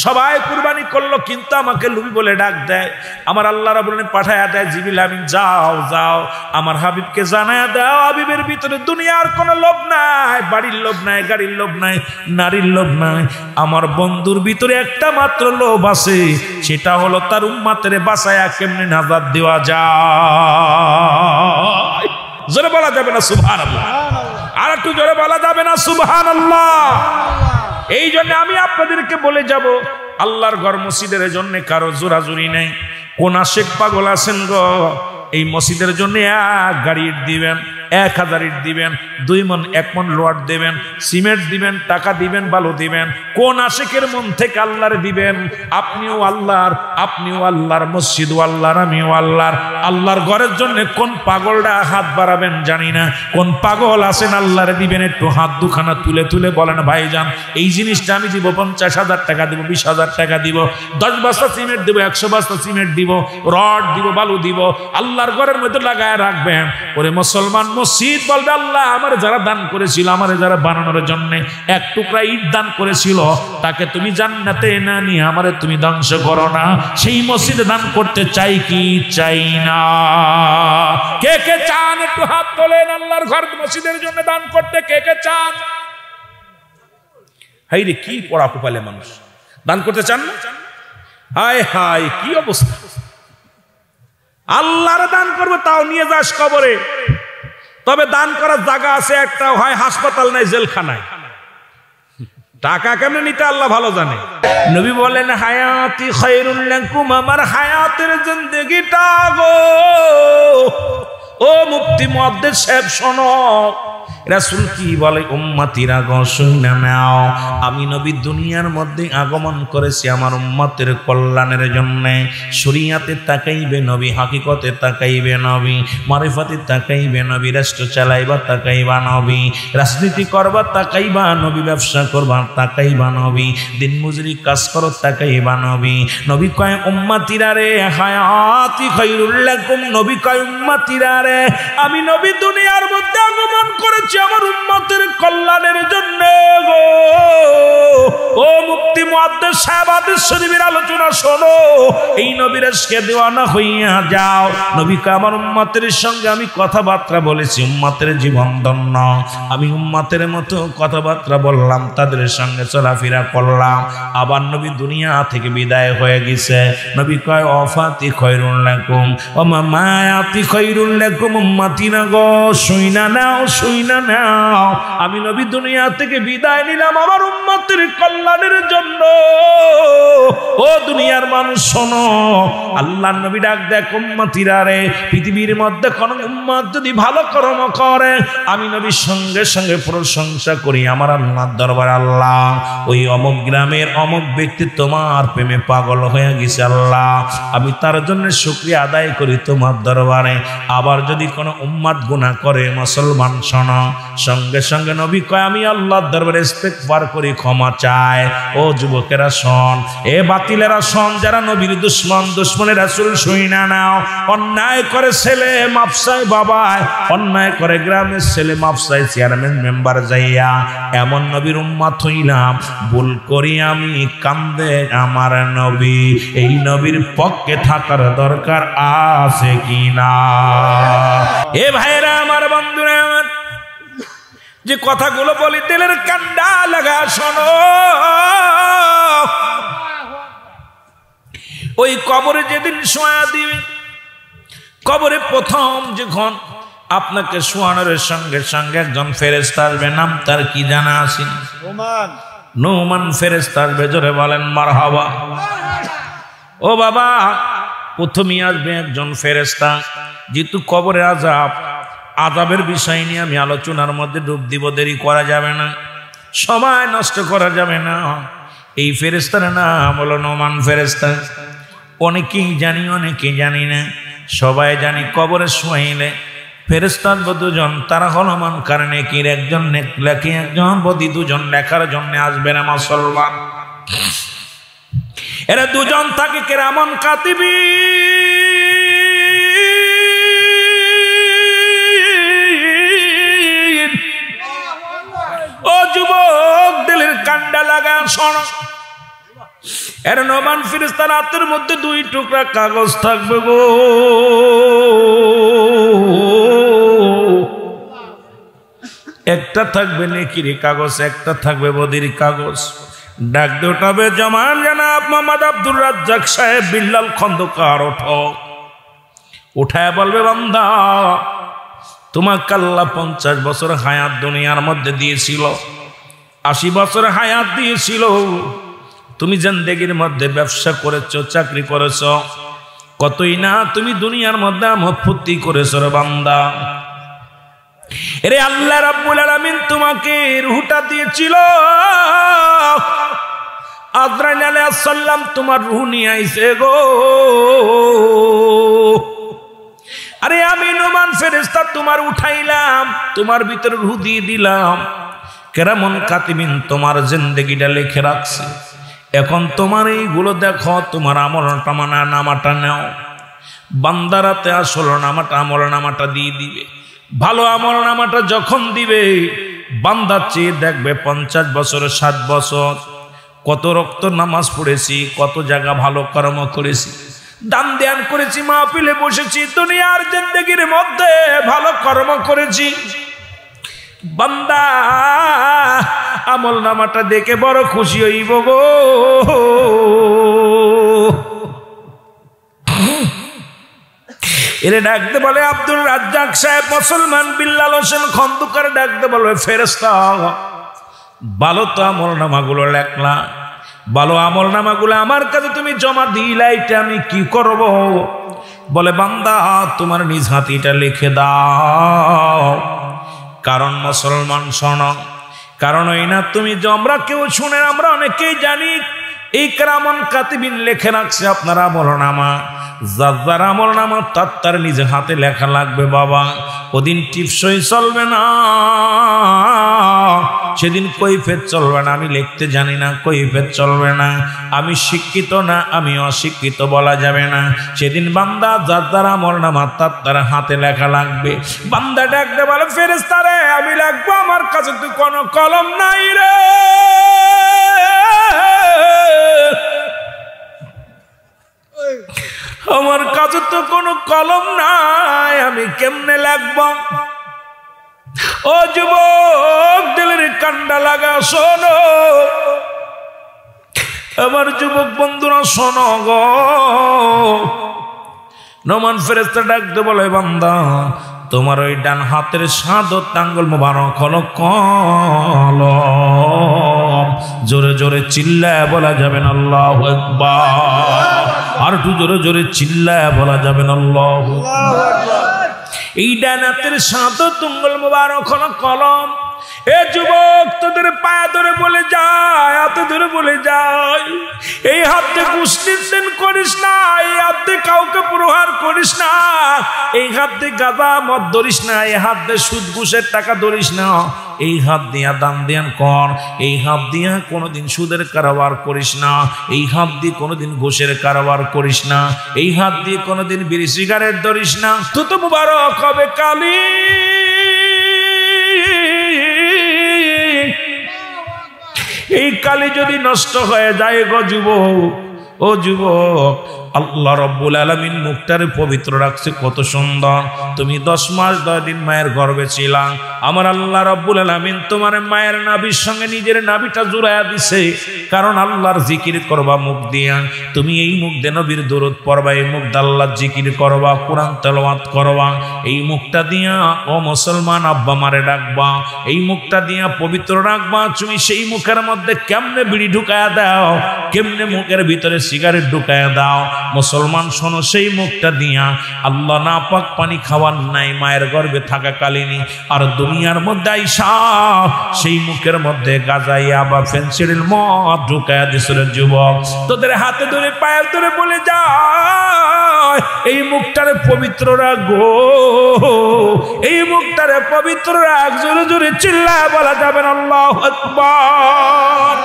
সবাই কুরবানি করলো, কিন্তু আমাকে লুবি বলে ডাক দেয়। আমার আল্লাহ রাব্বুল আলামিন পাঠায়া দেয়, জিবরিল আমিন, যাও যাও আমার হাবিবকে জানায়া দাও, হাবিবের ভিতরে দুনিয়ার কোনো লোভ নাই, বাড়ির লোভ নাই, গাড়ির লোভ নাই, নারীর লোভ নাই। আমার বন্ধুর ভিতরে একটা মাত্র লোভ আছে, সেটা হলো তার উম্মতের বাঁচায়া কেমনে নাজাত দেওয়া যায়। জোরে বলা যাবে না সুবহানাল্লাহ? আর একটু জোরে বলা যাবে না সুবহানাল্লাহ? এই জন্য আমি আপনাদেরকে বলে যাব, আল্লাহর ঘর মসজিদের জন্য কারো জোরাজুরি নেই। কোন আশেক পাগল আছেন গো, এই মসজিদের জন্য 1 গাড়ি ইট দিবেন, 1000 ইট দিবেন, 2 মণ 1 মণ লোহার দিবেন, সিমেন্ট দিবেন, টাকা দিবেন, বালু দিবেন। কোন আশেকের মন থেকে আল্লাহর দিবেন? আপনিও আল্লাহর, আপনিও আল্লাহর, মসজিদও আল্লাহর, আমিও আল্লাহর। আল্লাহর ঘরের জন্য কোন পাগলটা হাত বাড়াবেন জানি না। কোন পাগল আছেন আল্লাহর দিবেন? একটু হাত দুখানা তুলে তুলে বলেন, ভাইজান এই জিনিসটা আমি দিব, 50,000 টাকা দিব, 20,000 টাকা দিব, 10 বস্তা সিমেন্ট দিব, 100 বস্তা সিমেন্ট দিব, রড দিব, বালু দিব, আল্লাহর ঘরের মধ্যে লাগায় রাখবেন। ওরে মুসলমান, মসজিদ বলবে আল্লাহ আমার যারা দান করেছিল, আমার যারা বানানোর জন্য 1 টুকরা ইট দান করেছিল, তাকে তুমি জান্নাতে না নিয়ে আমারে তুমি ধ্বংস করো না। সেই মসজিদে দান করতে চাই কি চাই না? কে কে চান একটু হাত তোলেন আল্লাহর ঘর মসজিদের জন্য দান করতে? কে কে চান? হাই রে, কি পড়া কুপালে মানুষ, দান করতে চান না? হায় হায়, কি অবস্থা! আল্লাহর দান করবে, তাও নিয়ে যাস কবরে। তবে দান করার জায়গা আছে একটা, হয় হাসপাতাল নাই জেলখানায়। টাকা কেমনে নিতে আল্লাহ ভালো জানে। নবী বলেন, হায়াতি খায়রুল লাকুম, আমার হায়াতের জিন্দেগিটা গো। ও মুফতি মুহাদ্দিস সাহেব শোনো, রাসূল কি বলে? উম্মতিরা গো শুনে নাও, আমি নবী দুনিয়ার মধ্যে আগমন করেছি আমার উম্মতের কল্যাণের জন্য। শরীয়তে তাকাইবে নবী, হাকিকতে তাকাইবে নবী, মারিফাতে তাকাইবে নবী, রাষ্ট্র চালাইবা তাকাইবা নবী, রাজনীতি করবা তাকাইবা নবী, ব্যবসা করবা তাকাইবা নবী, দিন মজুরি কাজ করো তাকাইবা নবী। নবী কয় উম্মতিরা রে, হায়াতি খায়রুল লাকুম, নবী কয় উম্মতিরা রে, আমি নবী দুনিয়ার মধ্যে আগমন করেছি আমার উম্মতের কল্যাণের জন্য গো। ও মুফতি মুহাদ্দিস সাহেব, হাদিস শরীফের আলোচনা শোনো, এই নবীর আশকে দেওয়ানা হইয়া যাও। নবী কয় আমার উম্মতের সঙ্গে আমি কথাবার্তা বলেছি, উম্মতের জীবন ধন্য, আমি উম্মতের মতো কথাবার্তা বললাম, তাদের সঙ্গে চলাফেরা করলাম। আবার নবী দুনিয়া থেকে বিদায় হয়ে গেছে। নবী কয় ওয়াফাতি খায়রুল লাকুম ওয়া মামায়াতি খায়রুল লাকুম, উম্মতিনা গো শুইনা নাও, শুইনা নাও, আমি নবী দুনিয়া থেকে বিদায় নিলাম আমার উম্মতের কল্যাণের জন্য। ও দুনিয়ার মানুষ শোনো, আল্লাহর নবী ডাক দেখ, উম্মতিরা রে, পৃথিবীর মধ্যে কোন উম্মত যদি ভালো কর্ম করে, আমি নবীর সঙ্গে সঙ্গে প্রশংসা করি আমার আল্লাহর দরবারে। আল্লাহ, ওই অমুক গ্রামের অমুক ব্যক্তি তোমার প্রেমে পাগল হয়ে গেছে, আল্লাহ আমি তার জন্য শুকরিয়া আদায় করি তোমার দরবারে। আবার যদি কোনো উম্মত গুনাহ করে, মুসলমান শোনো, সঙ্গে সঙ্গে নবী কয় আমি আল্লাহর দরবারে ইস্তেগফার করি, ক্ষমা চাই। ও যুবকেরা শোন, এ বাতিলেরা শোন, যারা নবীর দুশ্মন, দুশ্মনের রাসূল শুইনা নাও। অন্যায় করে ছেলে মাফসাই বাবায়, অন্যায় করে গ্রামের ছেলে মাফসাই চেয়ারম্যান মেম্বার যাইয়া, এমন নবীর উম্মত হইলাম, ভুল করি আমি কান্দে আমার নবী। এই নবীর পক্ষে থাকার দরকার আছে কিনা? এ ভাইরা আমার, বন্ধুরা আমার, যে কথাগুলো বলি দিলের কান্ডা লাগা শোনো। ওই কবরে যেদিন শোয়া দিবে, কবরে প্রথম যখন আপনাকে শোয়ানোর সঙ্গে সঙ্গে একজন ফেরেশতা আসবে, নাম তার কি জানা আছে? নোমান ফেরেশতা আসবে। জোরে বলেন মারহাবা। ও বাবা, প্রথমেই আসবে একজন ফেরেশতা, যেহেতু কবরে আযাবের বিষয় নিয়ে আমি আলোচনার মধ্যে ডুব দিব, দেরি করা যাবে না, সময় নষ্ট করা যাবে না। এই ফেরেশতার নাম হলো নোমান ফেরেশতা। অনেকেই জানি, অনেকেই জানি না। সবাই জানি কবরে শোয়াইলে ফেরেশতা দুজন, তারা হলো মুনকার নেকির, একজন লেখে, একজন বদি, দুজন লেখার জন্য আসবে না মুসলমান। এরা দুজন থাকে কিরামান কাতিবিন। ও যুবক, দিলের কান্ডা লাগা শোনো, এর নোমান ফেরেশতার হাতের মধ্যে 2 টুকরা কাগজ থাকবে গো। একটা থাকবে নেকির কাগজ, একটা থাকবে বদির কাগজ। ডাক দিয়ে উঠাবে, জামান জানাব মোহাম্মদ আব্দুর রাজ্জাক সাহেব বিল্লাল খন্দকার, ওঠো। উঠায় বলবে, বান্দা তোমাকে আল্লাহ 50 বছর হায়াত দুনিয়ার মধ্যে দিয়েছিল, 80 বছর হায়াত দিয়েছিল, তুমি জিন্দেগির মধ্যে ব্যবসা করেছো, চাকরি করেছো, কতই না তুমি দুনিয়ার মধ্যে আমোদ ফুর্তি করেছো রে বান্দা। এরে আল্লাহ রাব্বুল আলামিন তোমাকে রূহটা দিয়েছিল, আজরাইল আলাইহিস সালাম তোমার রূহ নিয়ে আইছে গো। আরে আমি নোমান ফেরেশতা তোমার উঠাইলাম, তোমার ভিতরে রূহ দিয়ে দিলাম। কেরামন কাতিবিন তোমার জিন্দেগিটা লিখে রাখছে। এখন তোমার এইগুলো দেখো, তোমার নামাটা নাও। বান্দারাতে আসল নামাটা দিয়ে দিবে। ভালো আমল নামাটা যখন দিবে, বান্দা চেয়ে দেখবে 50 বছর 60 বছর কত রক্ত নামাজ পড়েছি, কত জায়গা ভালো কর্ম করেছি, দান ধ্যান করেছি, মাহফিলে বসেছি, দুনিয়ার জিন্দেগির মধ্যে ভালো কর্ম করেছি। বান্দা আমল নামাটা দেখে বড় খুশি হইব গো। এরে ডাকতে বলে আব্দুল রাজ্জাক সাহেব, মুসলমান বিল্লাল হোসেন খন্দকার ডাকতে বলে ফেরেশতা, ভালো তো আমল নামাগুলো লেখলা, ভালো আমল নামাগুলো আমার কাছে তুমি জমা দিলা, এটা আমি কি করব? বলে বান্দা তোমার নিজ হাতে এটা লিখে দাও। কারণ মুসলমান শোনো, কারণ ওই না তুমি আমরা কেউ শুনে, আমরা অনেকেই জানি এই কেরামন কাতিবিন লেখে রাখছে আপনার আমল নামা। যার আমল নামা তার নিজে হাতে লেখা লাগবে বাবা। ওদিন টিপসই চলবে না, সেদিন কৈফিয়ত চলবে না। আমি লিখতে জানি না, কৈফিয়ত চলবে না। আমি শিক্ষিত না, আমি অশিক্ষিত বলা যাবে না। সেদিন বান্দা যার আমল নামা তার হাতে লেখা লাগবে। বান্দা ডাকতে বলে ফেরেশতা রে, আমি লিখবো, আমার কাছে তো কোনো কলম নাই রে। আমার কাছে তো কোনো কলম নাই, আমি কেমনে লিখব? ও যুবক, দিলের কান্ডা লাগা শোনো, আমার যুবক বন্ধুরা শোনো গো। নোমান ফেরেশতা ডাকতে বলে বান্দা তোমার ওই ডান হাতের শাহাদাত আঙ্গুল মোবারক হলো কলম। জোরে জোরে চিল্লায় বলা যাবে না আল্লাহু আকবার। আর একটু জোরে জোরে চিল্লায় বলা যাবে না আল্লাহু আকবার। এই ডান হাতের শাহাদাত আঙ্গুল মোবারক হলো কলম। এ যুবক, তোদের পায়ে ধরে বলে যায়, হাতে ধরে বলে যায়, এই হাতে কুস্তিন করিস না, এই হাতে কাউকে প্রহার করিস না, এই হাতে গাঁজা মদ ধরিস না, এই হাত দিয়ে সুদ ঘুষের টাকা ধরিস না, এই হাত দিয়া দান ধ্যান কর, এই হাত দিয়া কোনোদিন সুদের কারবার করিস না, এই হাত দিয়ে কোনোদিন ঘুষের কারবার করিস না, এই হাত দিয়ে কোনোদিন বিড়ি সিগারেট ধরিস না। তো মুবারক হবে কালি। এই কালি যদি নষ্ট হয়ে যায় গো যুবক, ও যুবক, আল্লাহ রাব্বুল আলামিন মুখটারে পবিত্র রাখছে কত সুন্দর। তুমি 10 মাস 10 দিন মায়ের গর্ভে ছিলা, আমার আল্লাহ রাব্বুল আলামিন তোমার মায়ের নাভির সঙ্গে নিজের নাভিটা জুড়াইয়া দিছে। কারণ আল্লাহর জিকির করবা মুখ দিয়া, তুমি এই মুখ দিয়ে নবীর দরুদ পড়বা, এই মুখ দিয়ে আল্লাহর জিকির করবা, কোরআন তেলাওয়াত করবা, এই মুখটা দিয়া ও মুসলমান আব্বা মারে ডাকবা, এই মুখটা দিয়া পবিত্র রাখবা। তুমি সেই মুখের মধ্যে কেমনে বিড়ি ঢুকায়া দাও, কেমনে মুখের ভিতরে সিগারেট ঢুকায়া দাও। মুসলমান শোনো, সেই মুখটা দিয়া আল্লাহ না পাক পানি খাওয়ার নাই মায়ের গর্ভে থাকাকালীনই, আর দুনিয়ার মধ্যে আইসা সেই মুখের মধ্যে গাজাইয়া বা ফেন্সিডিল মদ ঢুকায়া দিছিল। যুবক, তোদের হাতে ধরে পায়ের ধরে বলে যায়, এই মুখটারে পবিত্র রাখো, এই মুখটারে পবিত্র রাখ। জোরে জোরে চিল্লায় বলা যাবে না আল্লাহু আকবার।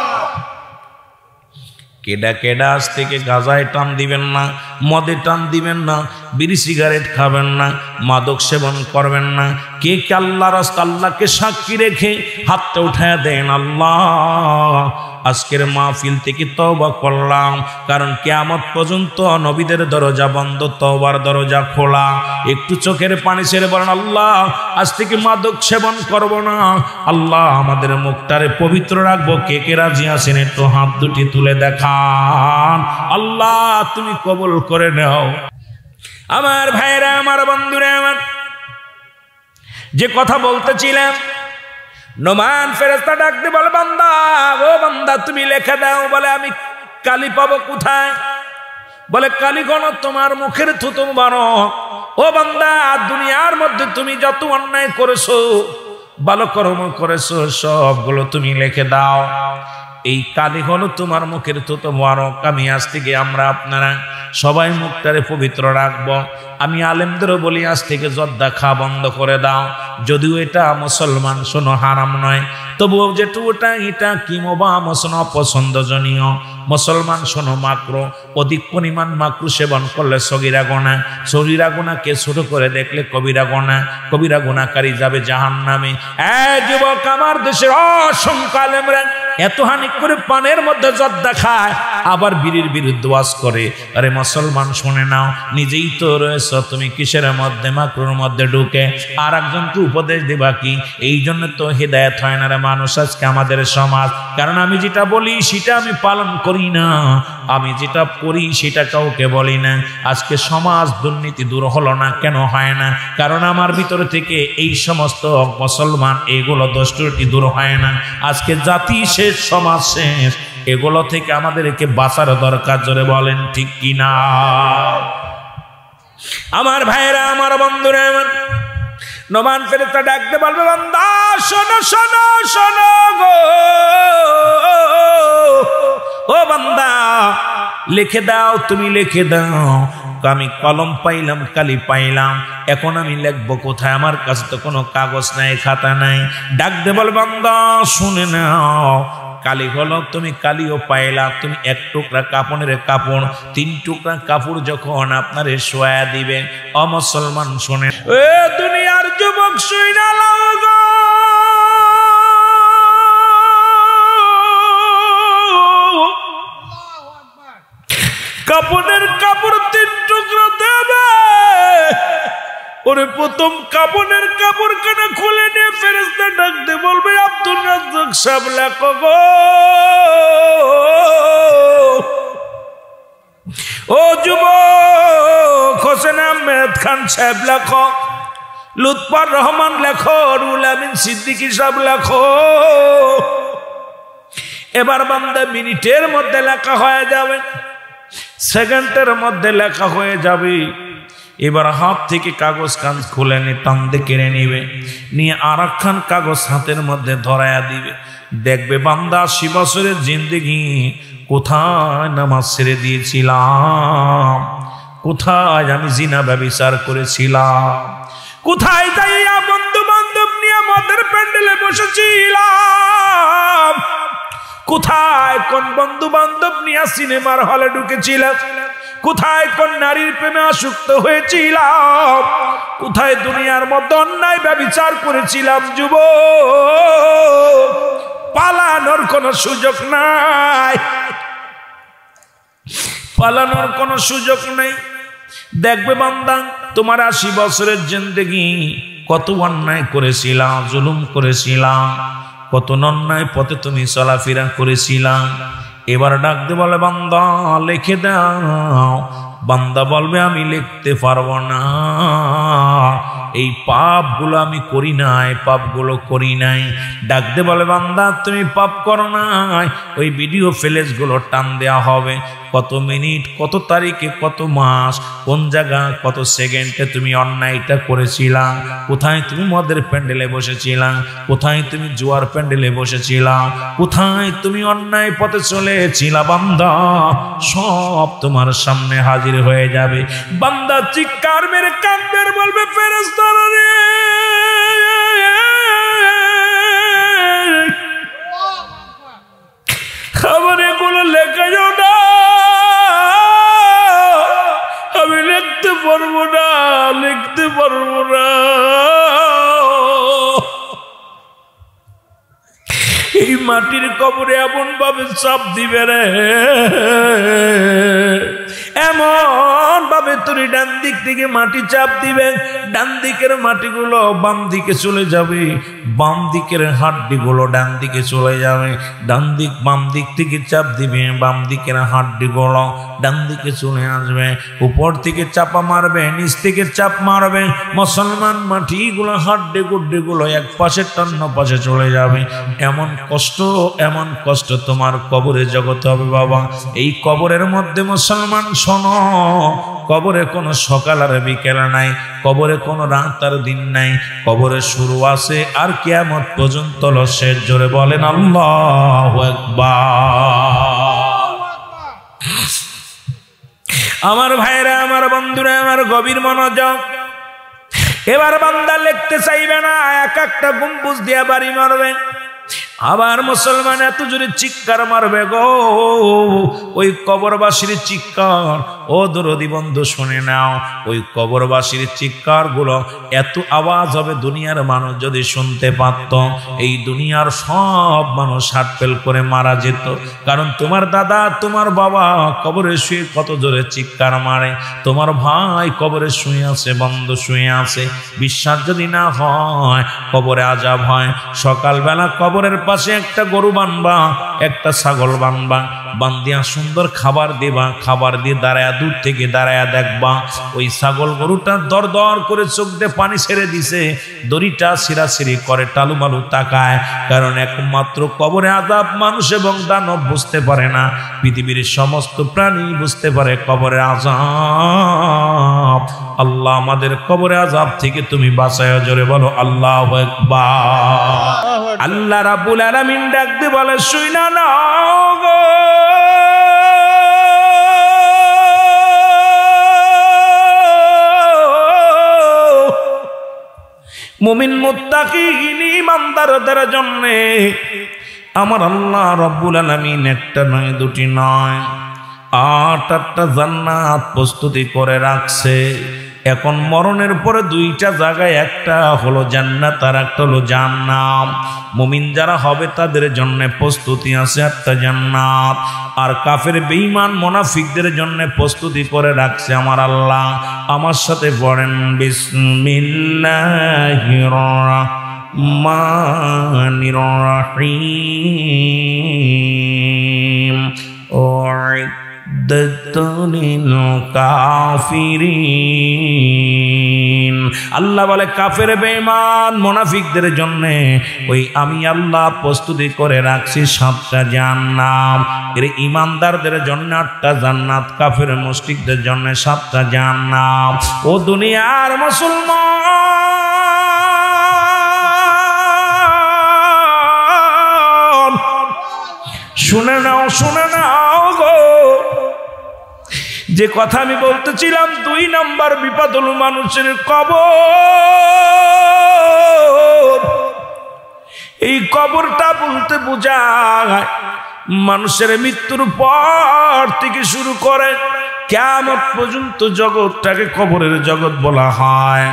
কেডা কেডা আজ থেকে গাজায় টান দিবেন না, মদে টান দিবেন না, বিড়ি সিগারেট খাবেন না, মাদক সেবন করবেন না। কে কে আল্লাহর রাস্তা আল্লাহকে সাক্ষী রেখে হাতটা উঠায় দেন, আল্লাহ আজকের মাহফিল থেকে তওবা করলাম, কারণ কিয়ামত পর্যন্ত নবীদের দরজা বন্ধ, তওবার দরজা খোলা। একটু চোখের পানি ছেড়ে বলেন, আল্লাহ আজ থেকে মাদক সেবন করব না, আল্লাহ আমাদের মুখটারে পবিত্র রাখবো। কে কে রাজি আছেন একটু হাত দুটি তুলে দেখান। আল্লাহ তুমি কবুল করে নাও। আমার ভাইরা, আমার বন্ধুরা, আমার যে কথা বলতেছিলাম, নোমান ফেরেশতা ডাকতে বলে বান্দা, ও বান্দা তুমি লেখা দাও। বলে আমি কালি পাবো কোথায়? বলে কালি গণ তোমার মুখের থুতু মুবারক। ও বান্দা, দুনিয়ার মধ্যে তুমি যত অন্যায় করেছো, ভালো কর্ম করেছো, সবগুলো তুমি লিখে দাও। এই কালি হলো তোমার মুখের থুতু মুবারক। আমি আজ থেকে আমরা আপনারা সবাই মুখটারে পবিত্র রাখবো। আমি আলেমদেরও বলি আজ থেকে জর্দা খাওয়া বন্ধ করে দাও। যদিও এটা মুসলমান শোনো হারাম নয়, তবুও যেটুকুটা এটা কি মোবা মসন অপছন্দজনীয়। মুসলমান শোনো মাকরু, অধিক পরিমাণ মাকরু সেবন করলে সগীরা গুনাহ, সগীরা গুনাহকে ছোট করে দেখলে কবিরা গুনাহ, কবিরা গুনাহকারী যাবে জাহান্নামে। যুবক, আমার দেশের অসংখ্য আলেমরা এত হানি করে পানের মধ্যে জর্দা খায়, আবার বীরের বিরুদ্ধে ওয়াজ করে। আরে মুসলমান শুনে নাও, নিজেই তো রয়েছ তুমি কিসের মধ্যে, মাকরুর মধ্যে ঢুকে আর একজনকে উপদেশ দিবা কি? এই জন্য তো হিদায়াত হয় না রে মানুষ আজকে আমাদের সমাজ। কারণ আমি যেটা বলি সেটা আমি পালন করি না, আমি যেটা করি সেটা কাউকে বলি না। আজকে সমাজ দুর্নীতি দূর হলো না, কেন হয় না? কারণ আমার ভিতর থেকে এই সমস্ত মুসলমান এগুলো দুষ্কৃতি দূর হয় না। আজকে জাতি শেষ, সমাজ শেষ, এগুলো থেকে আমাদেরকে বাঁচার দরকার। জোরে বলেন ঠিক কিনা? আমার ভাইরা, আমার বন্ধুরা, আমার নমান ফেরেশতা ডাকতে বলবে, বান্দা শোনো শোনো শোনো গো, ও বান্দা লিখে দাও, তুমি লিখে দাও। আমি কলম পাইলাম, কালি পাইলাম, এখন আমি লিখবো কোথায়? আমার কাছে তো কোনো কাগজ নাই, খাতা নাই। ডাকতে বল, বান্দা শুনে নাও, কালি হলো তুমি কালিও পাইলা, তুমি এক টুকরা কাপড়ের কাপড়, 3 টুকরা কাপড় যখন আপনারে শোয়া দিবে, অমুসলমান শোনে, এ দুনিয়ার যুবক শুইনা লাও গো, কাপড়ের কাপড় 3 টুকরো দেবে। ওরে প্রথম কাপড়ের কাপড় কেন খুলে নিয়ে ফেরেশতা ডাকতে বলবে, আব্দুল রাজ্জাক সাহেব লেখো গো, ও যুবক হোসেন আহমেদ খান সাহেব লেখো, লুৎফর রহমান লেখো, রুহুল আমিন সিদ্দিকী সাহেব লেখো। এবার বান্দা মিনিটের মধ্যে লেখা হয়ে যাবে, সেকেন্ডের মধ্যে লেখা হয়ে যাবে। এবার হাত থেকে কাগজ কান খুলে নিয়ে টান দিয়ে কেড়ে নিবে, নিয়ে আর একখান কাগজ হাতের মধ্যে ধরায়া দিবে। দেখবে বান্দা 80 বছরের জিন্দেগি কোথায় নামাজ ছেড়ে দিয়েছিলাম, কোথায় আমি জিনা ব্যভিচার করেছিলাম, কোথায় যাইয়া বন্ধু বান্ধব নিয়ে মদের প্যান্ডেলে বসেছিলাম, কোথায় কোন বন্ধু বান্ধব নিয়ে সিনেমার হলে ঢুকেছিলাম, কোথায় কোন নারীর প্রেমে আসক্ত হয়েছিলাম, কোথায় দুনিয়ার মধ্যে অন্যায় ব্যভিচার করেছিলাম। যুবক, পালানোর কোনো সুযোগ নাই, পালানোর কোনো সুযোগ নেই। দেখবে বান্দা, তোমার 80 বছরের জিন্দেগি কত অন্যায় করেছিলাম, জুলুম করেছিলাম, কত অন্যায় পথে তুমি চলাফেরা করেছিলাম। এবার ডাকতে বলে, বান্দা লিখে দাও। বান্দা বলবে, আমি লিখতে পারবো না, এই পাপগুলো আমি করি নাই, পাপগুলো করি নাই। ডাকতে বলে, বান্দা তুমি পাপ করো নাই, ওই ভিডিও ফ্লেশগুলো টান দেওয়া হবে, কত মিনিট, কত তারিখে, কত মাস, কোন জায়গা, কত সেকেন্ডে তুমি অন্যায়টা করেছিলা, কোথায় তুমি মদের প্যান্ডেলে বসেছিলা, কোথায় তুমি জুয়ার প্যান্ডেলে বসেছিলা, কোথায় তুমি অন্যায় পথে চলেছিলা। বান্দা সব তোমার সামনে হাজির হয়ে যাবে। বান্দা চিৎকার মেরে কাঁদবে, বলবে, ফেরেশতারা রে, আমার এগুলো লেখা যাও না, আমি লিখতে পারবো না, লিখতে পারবো না। এই মাটির কবরে এমন ভাবে চাপ দিবে রে, এমন ভাবে তুমি ডান দিক থেকে মাটি চাপ দিবে, ডান দিকের মাটিগুলো বাম দিকে চলে যাবে, বাম দিকের হাড্ডিগুলো ডান দিকে চলে যাবে। ডান দিক বাম দিক থেকে চাপ দিবে, বাম দিকের হাড্ডিগুলো ডান দিকে চলে আসবে। উপর থেকে চাপা মারবে, নিচ থেকে চাপ মারবে, মুসলমান মাটিগুলো হাড্ডি গুড্ডিগুলো এক পাশে অন্য পাশে চলে যাবে। এমন কষ্ট তোমার কবরে জগতে হবে বাবা। এই কবরের মধ্যে মুসলমান শোনো, কবরে কোনো সকাল আর বিকেল নাই, কবরে কোনো রাত আর দিন নাই, কবরে শুরু আছে আর কিয়ামত পর্যন্ত শেষ। জোরে বলেন আল্লাহু আকবার। আমার ভাইরা, আমার বন্ধুরা, আমার গভীর মনোযোগ। এবার বান্দা লিখতে চাইবে না, এক একটা গম্বুজ দিয়া বাড়ি মারবে। আবার মুসলমান এত জোরে চিৎকার মারবে গো, ওই কবরবাসীর চিৎকার, ও দরদি বন্ধু শুনে নাও, ওই কবরবাসীর চিৎকার গুলো এত আওয়াজ হবে, দুনিয়ার মানুষ যদি শুনতে পারত, এই দুনিয়ার সব মানুষ হাত ফেল করে মারা যেত। কারণ তোমার দাদা, তোমার বাবা কবরে শুয়ে কত জোরে চিৎকার মারে, তোমার ভাই কবরে শুয়ে আছে, বন্ধু শুয়ে আছে। বিশ্বাস যদি না হয়, কবরে আযাব হয়। সকালবেলা কবরের পাশে একটা গরু বানবা, একটা ছাগল বানবা, বান্দিয়া সুন্দর খাবার দিবা, খাবার দিয়ে দাঁড়ায়া, দূর থেকে দাঁড়ায়া দেখবা ওই ছাগল গরুটা দর দর করে চোখ দিয়ে পানি ছেড়ে দিছে, দড়িটা ছিঁড়াছিঁড়ি করে, টালুমালু তাকায়। কারণ একমাত্র কবরে আযাব মানুষ এবং দানব বুঝতে পারে না, পৃথিবীর সমস্ত প্রাণী বুঝতে পারে কবরে আযাব। আল্লাহ আমাদের কবরে আযাব থেকে তুমি বাঁচায়। জোরে বলো আল্লাহু আকবার। আল্লাহ রাব্বুল আলামিন ডাক দিয়ে বলে, শুইনা নাও গো, মুমিন মুত্তাকিন ঈমানদারদের জন্য আমার আল্লাহ রাব্বুল আলামিন একটা নয়, দুটি নয়, 8টা জান্নাত প্রস্তুতি করে রাখছে। এখন মরণের পরে দুইটা জায়গায়, একটা হলো জান্নাত আর একটা হলো জাহান্নাম। মুমিন যারা হবে তাদের জন্য প্রস্তুতি আছে একটা জান্নাত, আর কাফের বেঈমান মুনাফিকদের জন্য প্রস্তুতি করে রাখছে আমার আল্লাহ। আমার সাথে পড়েন, বিসমিল্লাহির রাহমানির রাহিম। আল্লাহ বলে, কাফের বেঈমান মুনাফিকদের জন্য ওই আমি আল্লাহ প্রস্তুতি করে রাখছি 7টা জান্নাত। এর ঈমানদারদের জন্য 8টা জান্নাত, কাফের মুশরিকদের জন্য 7টা জান্নাত। ও দুনিয়ার মুসলমান, শুনে নাও, শুনে নাও গো, যে কথা আমি বলতেছিলাম, 2 নাম্বার বিপদ হলো মানুষের কবর। এই কবরটা বলতে বোঝায় মানুষের মৃত্যুর পর থেকে শুরু করে কিয়ামত পর্যন্ত জগৎটাকে কবরের জগৎ বলা হয়।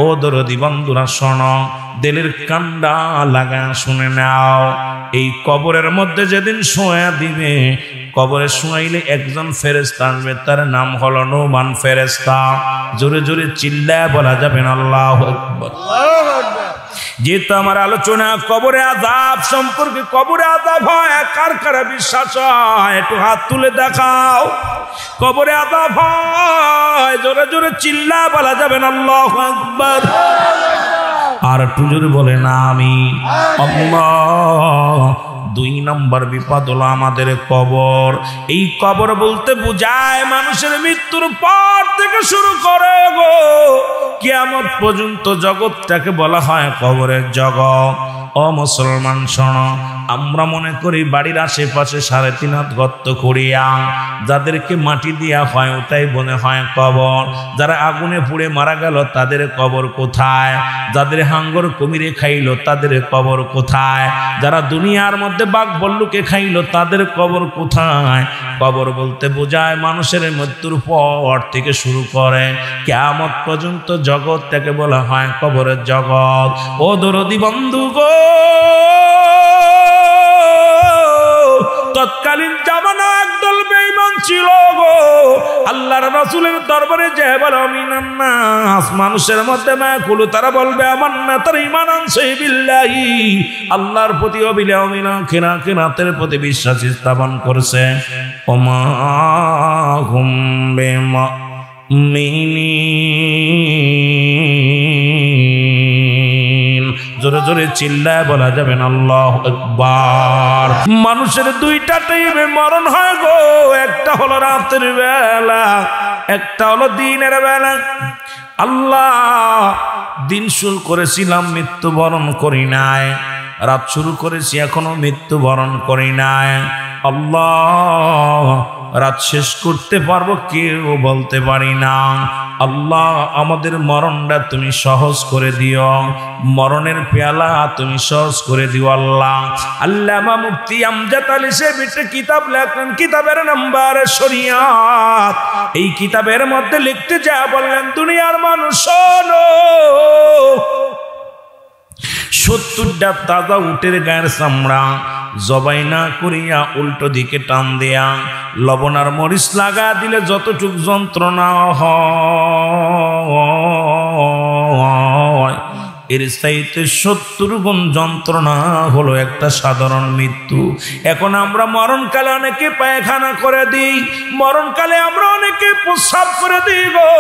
ও দরদি বন্ধুরা শোনো, দিলের কান্ডা লাগা শুনে নাও। এই কবরের মধ্যে যেদিন শোয়া দিবে, কবরে শোয়াইলে একজন ফেরেশতা আসবে, তার নাম হলো নুমান ফেরেশতা। জোরে জোরে চিল্লায় বলা যাবে না আল্লাহু আকবার। যেহেতু আমার আলোচনা কবরে আযাব সম্পর্কে, কবরে আযাব হয় কার কার বিশ্বাস হয় একটু হাত তুলে দেখাও। কবরে আযাব হয়, জোরে জোরে চিল্লায় বলা যাবে না আল্লাহু আকবার। আর একটু জোরে বলে না আমিন। আল্লাহ 2 নম্বর বিপদ হলো আমাদের কবর। এই কবর বলতে বোঝায় মানুষের মৃত্যুর পর থেকে শুরু করে গো কিয়ামত পর্যন্ত জগৎটাকে বলা হয় কবরের জগৎ। ও মুসলমান শোনো, আমরা মনে করি বাড়ির আশেপাশে 3.5 হাত গর্ত করিয়া যাদেরকে মাটি দেওয়া হয় ওটাই মনে হয় কবর। যারা আগুনে পুড়ে মারা গেল তাদের কবর কোথায়? যাদের হাঙ্গর কুমিরে খাইলো তাদের কবর কোথায়? যারা দুনিয়ার মধ্যে বাঘ বল্লুকে খাইলো তাদের কবর কোথায়? কবর বলতে বোঝায় মানুষের মৃত্যুর পর থেকে শুরু করে কিয়ামত পর্যন্ত জগৎটাকে বলা হয় কবরের জগৎ। ও দরদি বন্ধু গো, তৎকালীন জামানা একদল বেঈমান ছিল গো। আল্লাহর রাসূলের দরবারে যে বলে মিনান নাস, মানুষের মধ্যে মা কুলু, তারা বলবে আমান্না, তার ঈমান আনছে বিল্লাহি, আল্লাহর প্রতি অবিলা মিনা কিরাতের প্রতি বিশ্বাস স্থাপন করছে। ওমা হুম বিমুমিনিন, জোরে জোরে চিল্লায় বলা যাবে না আল্লাহু আকবার। মানুষের দুইটা টাইমে মরণ হয় গো, একটা হলো রাতের বেলা, একটা হলো দিনের বেলা। আল্লাহ, দিন শুরু করেছিলাম মৃত্যুবরণ করি নাই, রাত শুরু করেছি এখনো মৃত্যুবরণ করি নাই। আল্লাহ, রাত শেষ করতে পারবো কেউ বলতে পারি না। আল্লাহ, আমাদের মরণটা তুমি সহজ করে দিও, মরণের পেয়ালা তুমি সহজ করে দিও আল্লাহ। আল্লামা মুফতি আমজাদ আলী সাহেব একটা কিতাব লেখলেন, কিতাবের নাম্বার শরিয়াত। এই কিতাবের মধ্যে লিখতে যা বললেন, দুনিয়ার মানুষ শোনো, 70টা তাজা উটের গায়ের চামড়া জবাই না করিয়া উল্টো দিকে টান দেয়া লবণ আর মরিচ লাগা দিলে যতটুক যন্ত্রণা হয়, এর চাইতে 70 গুণ যন্ত্রণা হলো একটা সাধারণ মৃত্যু। এখন আমরা মরণকালে অনেকে পায়খানা করে দিই, মরণকালে আমরা অনেকে প্রস্রাব করে দিই গো।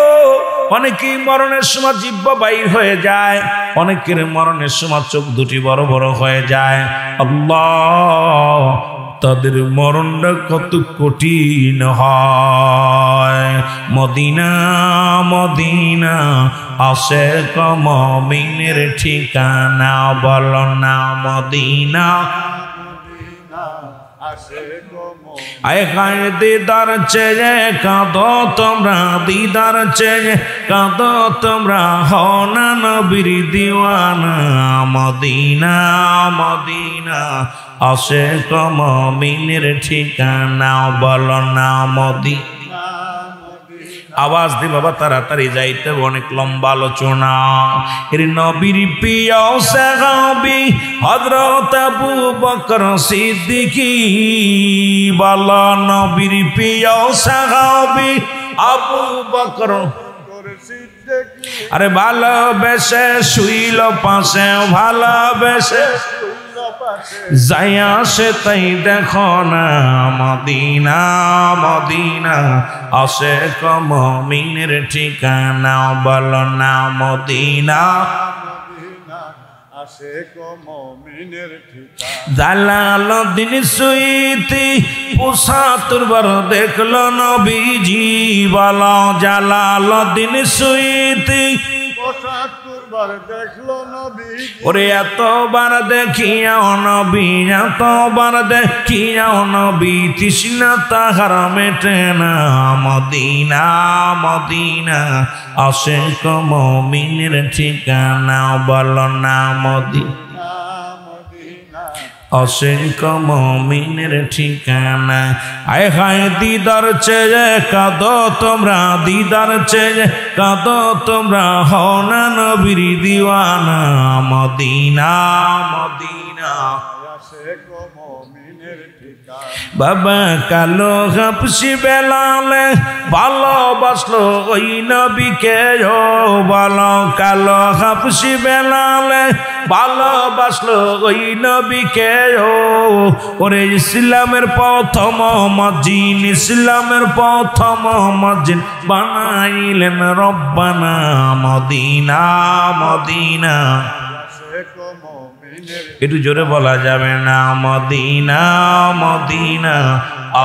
অনেকেই মরণের সময় জিহ্বা বাইর হয়ে যায়, অনেকের মরণের সময় চোখ দুটি বড় বড় হয়ে যায়। আল্লাহ, তাদের মরণটা কত কঠিন হয়। মদিনা মদিনা আশিক মুমিনের ঠিকানা, বলো না মদিনা। আয় হায় দিদার চেয়ে কাঁদো তোমরা, দিদার চেয়ে কাঁদো তোমরা, হও না নবীর দিওয়ানা। মদিনা মদিনা আশিক মুমিনের ঠিকানা, বলো না মদিনা। আওয়াজ দি বাবা, তাড়াতাড়ি যাইতে, অনেক লম্বা আলোচনা। এর নবীর প্রিয় সাহাবী হযরত আবু বকর সিদ্দিকী, বলো নবীর প্রিয় সাহাবী আবু বকর সিদ্দিকী। আরে ভালোবেসে শুইল পাশে, ভালোবেসে যাইয়া সে তাই দেখো না মদিনা মদিনা আশিক মুমিনের ঠিকানা, বলো না মদিনা। জালালউদ্দিন সুয়ুতি ৭৫ বার দেখলো নবীজি, বলো জালালউদ্দিন সুয়ুতি ৭৫ বার দেখলো নবীজি। ওরে এতবার দেখিয়াও নবী, এতবার দেখিয়াও নবী, তৃষ্ণা তাহার মেটে না। মদিনা মদিনা আশিক মুমিনের ঠিকানা, বলো না মদিনা। আশিক মুমিনের ঠিকানা। আয় হায় দিদার চেয়ে কাঁদো তোমরা, দিদার চেয়ে কাঁদো তোমরা, হও না নবীর দিওয়ানা। মদিনা মদিনা আশিক মুমিনের ঠিকানা। বাবা কালো হাবশি বেলালে ভালোবাসলো ওই নবীকে, ও বলো কালো হাবশি বেলালে ভালোবাসলো ওই নবীকে। ওরে ইসলামের প্রথম মসজিদ, ইসলামের প্রথম মসজিদ বানাইলেন রব্বানা। মদিনা মদিনা, একটু জোরে বলা যাবে না মদিনা মদিনা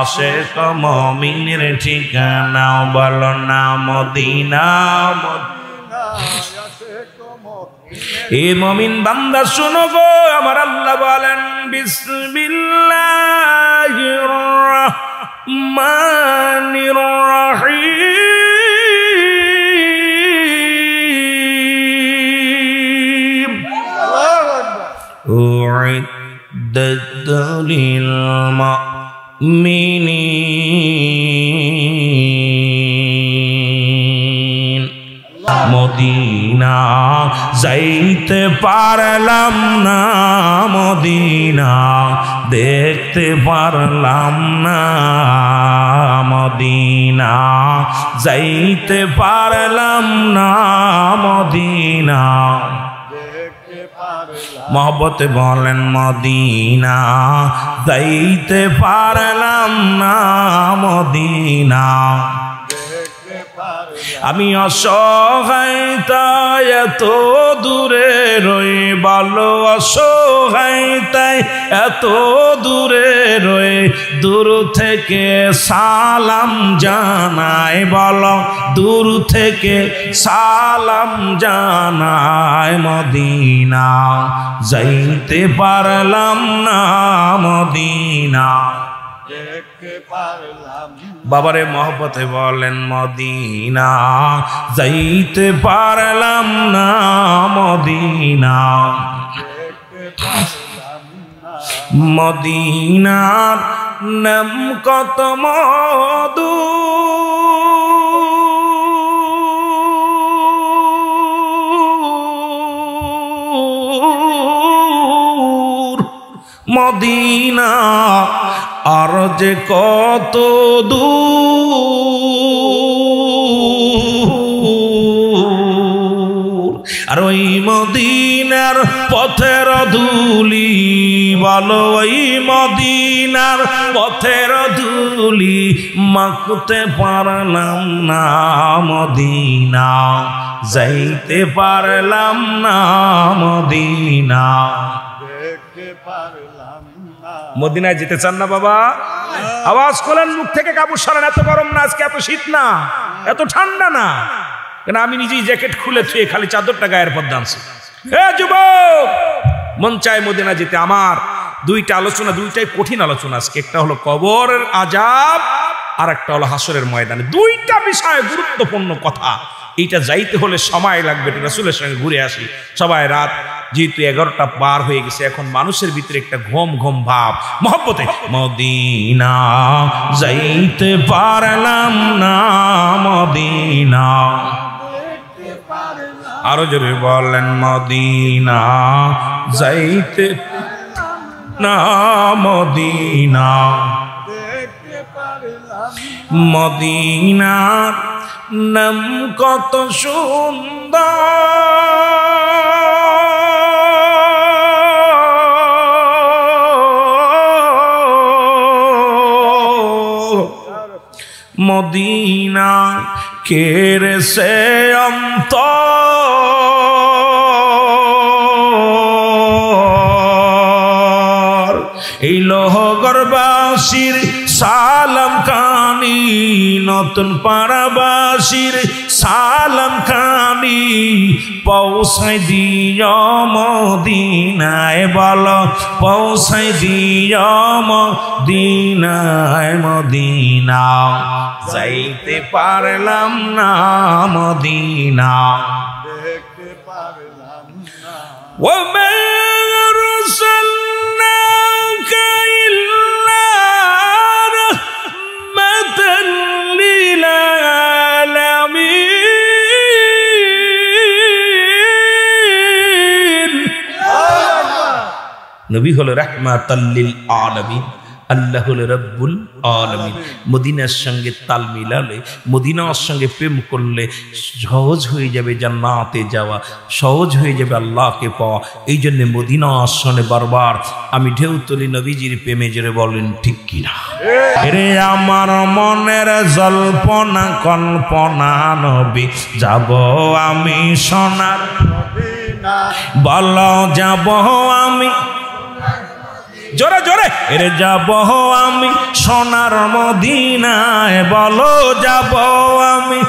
আশিক মুমিনের ঠিকানা, বলো না মদিনা মদিনা। এ মুমিন বান্দা শুনো গো, আমার আল্লাহ বলেন বিসমিল্লাহির রহমানির রহিম। উইদ্দাত লিল মুমিনিন। মদিনা যাইতে পারলাম না, মদিনা দেখতে পারলাম না মদিনা, যাইতে পারলাম না মদিনা। মহব্বতে বলেন মদিনা, যাইতে পারলাম না মদিনা। আমি অসহায় তাই এত দূরে রই, বলো অসহায় তাই এত দূরে রই, দূর থেকে সালাম জানাই, বলো দূর থেকে সালাম জানাই মদিনা, যাইতে পারলাম না মদিনা। বাবারে মহব্বতে বলেন মদিনা, যাইতে পারলাম না মদিনা। মদিনার নাম কত মধু, মদিনা আর যে কত দূর, আর ওই মদিনার পথের ধুলি, বলো ওই মদিনার পথের ধুলি, মাখতে পারলাম না মদিনা, যাইতে পারলাম না মদিনা। মদিনায় যেতে চান না বাবা? আওয়াজ খোলেন, মুখ থেকে কাপড় সরান। এত গরম না আজকে, এত শীত না, এত ঠান্ডা না, কেন আমি নিজেই জ্যাকেট খুলে থুয়ে খালি চাদরটা গায়ের পর দাঁড়াচ্ছি। হে যুবক, মন চায় মদিনা যেতে। আমার দুইটা আলোচনা, দুইটাই কঠিন আলোচনা আজকে। একটা হলো কবরের আযাব, আর একটা হলো হাসরের ময়দানে। দুইটা বিষয় গুরুত্বপূর্ণ কথা। এইটা যাইতে হলে সময় লাগবে। রাসূলের সঙ্গে ঘুরে আসি সবাই। রাত যেহেতু 11টা পার হয়ে গেছে, এখন মানুষের ভিতরে একটা ঘুম ঘুম ভাব। মহব্বতে মদিনা, যাইতে পারলাম না মদিনা। আরো জোরে বলেন মদিনা, যাইতে না মদিনা। মদিনার নাম কত সুন্দর, মদিনা কেরে সে অন্তর, এই লোহগড়বাসীর সালাম কানি, নতুন পাড়াবাসীর সালাম কানি, পৌঁছাই দিও মদিনায়, বলো পৌঁছাই দিও মদিনায়। মদিনা যাইতে পারলাম না মদিনা। ও নবী হলো রাহমাতাল লিল আলামিন, আল্লাহ হলো রব্বুল আলামিন। মদিনার সঙ্গে তাল মিলালে, মদিনার সঙ্গে প্রেম করলে সহজ হয়ে যাবে জান্নাতে যাওয়া, সহজ হয়ে যাবে আল্লাহকে পাওয়া। এই জন্য মদিনা আসনে বারবার আমি ঢেউ তুলি নবীজির প্রেমে। জোরে বলেন ঠিক কিনা? রে আমার মনের জল্পনা কল্পনা, নবী যাব আমি সোনার মদিনা, বলো যাব আমি জোরে জোরে, এরে যাব আমি সোনার মদিনায়, বলো যাব আমি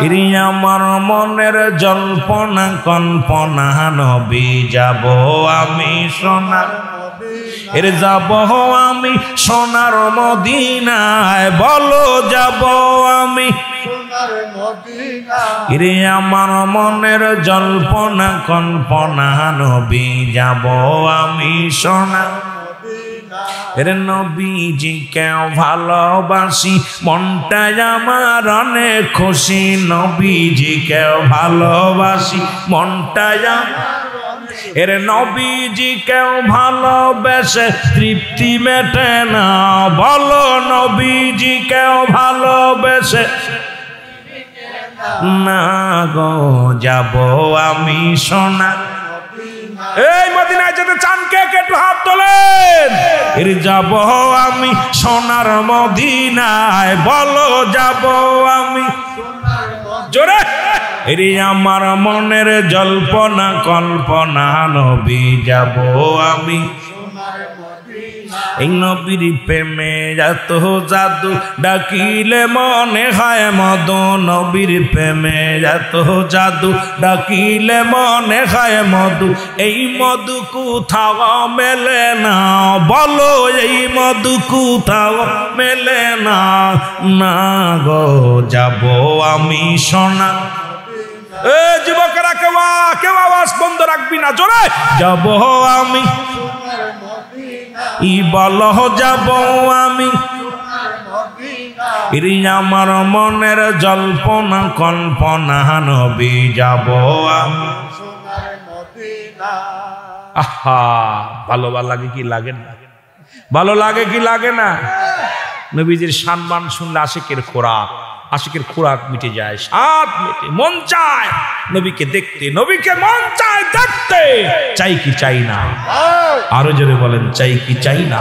এরে আমার মনের জল্পনা কল্পনা, নবী যাব আমি সোনার, এরে যাব আমি সোনার মদিনায়, বলো যাব আমি এরে আমার মনের জল্পনা কল্পনা, নবী যাব আমি সোনার। এরে নবীজি কেউ ভালোবাসি, মনটা আমার অনেক খুশি, নবীজি কেউ ভালোবাসি, মনটা আমার এর নবীজি কেউ ভালোবেসে তৃপ্তি মেটে না, বলো নবীজি কেউ ভালোবেসে না গো যাব আমি সোনার। এই মদিনায় যেতে চান কে কে একটু হাত তোলেন। এর যাব আমি সোনার মদিনায়, বলো যাব আমি জোরে। এরে আমার মনের জল্পনা কল্পনা নবী যাব আমি। এই নবীর প্রেমে এত জাদু ডাকিলে মনে হয় মধু, নবীর প্রেমে এত জাদু ডাকিলে মনে হয় মধু। এই মধু কোথাও মেলে না, বলো এই মধু কোথাও মেলে না, না গো যাব আমি সোনা। এ যুবকেরা কেউ আওয়াজ বন্ধ রাখবি না, জোরে যাব আমি ই বলো যাব আমি। আমার মনের জল্পনা কল্পনা নবী যাব আমি। আহা ভালো লাগে কি লাগে না, ভালো লাগে কি লাগে না। নবীজির সম্মান শুনলে আশিকের খোরাক মিটে যায়, স্বাদ মিটে, মন চায় নবীকে দেখতে, নবীকে মন চায় দেখতে। চাই কি চাই না, আরো জোরে বলেন চাই কি চাই না।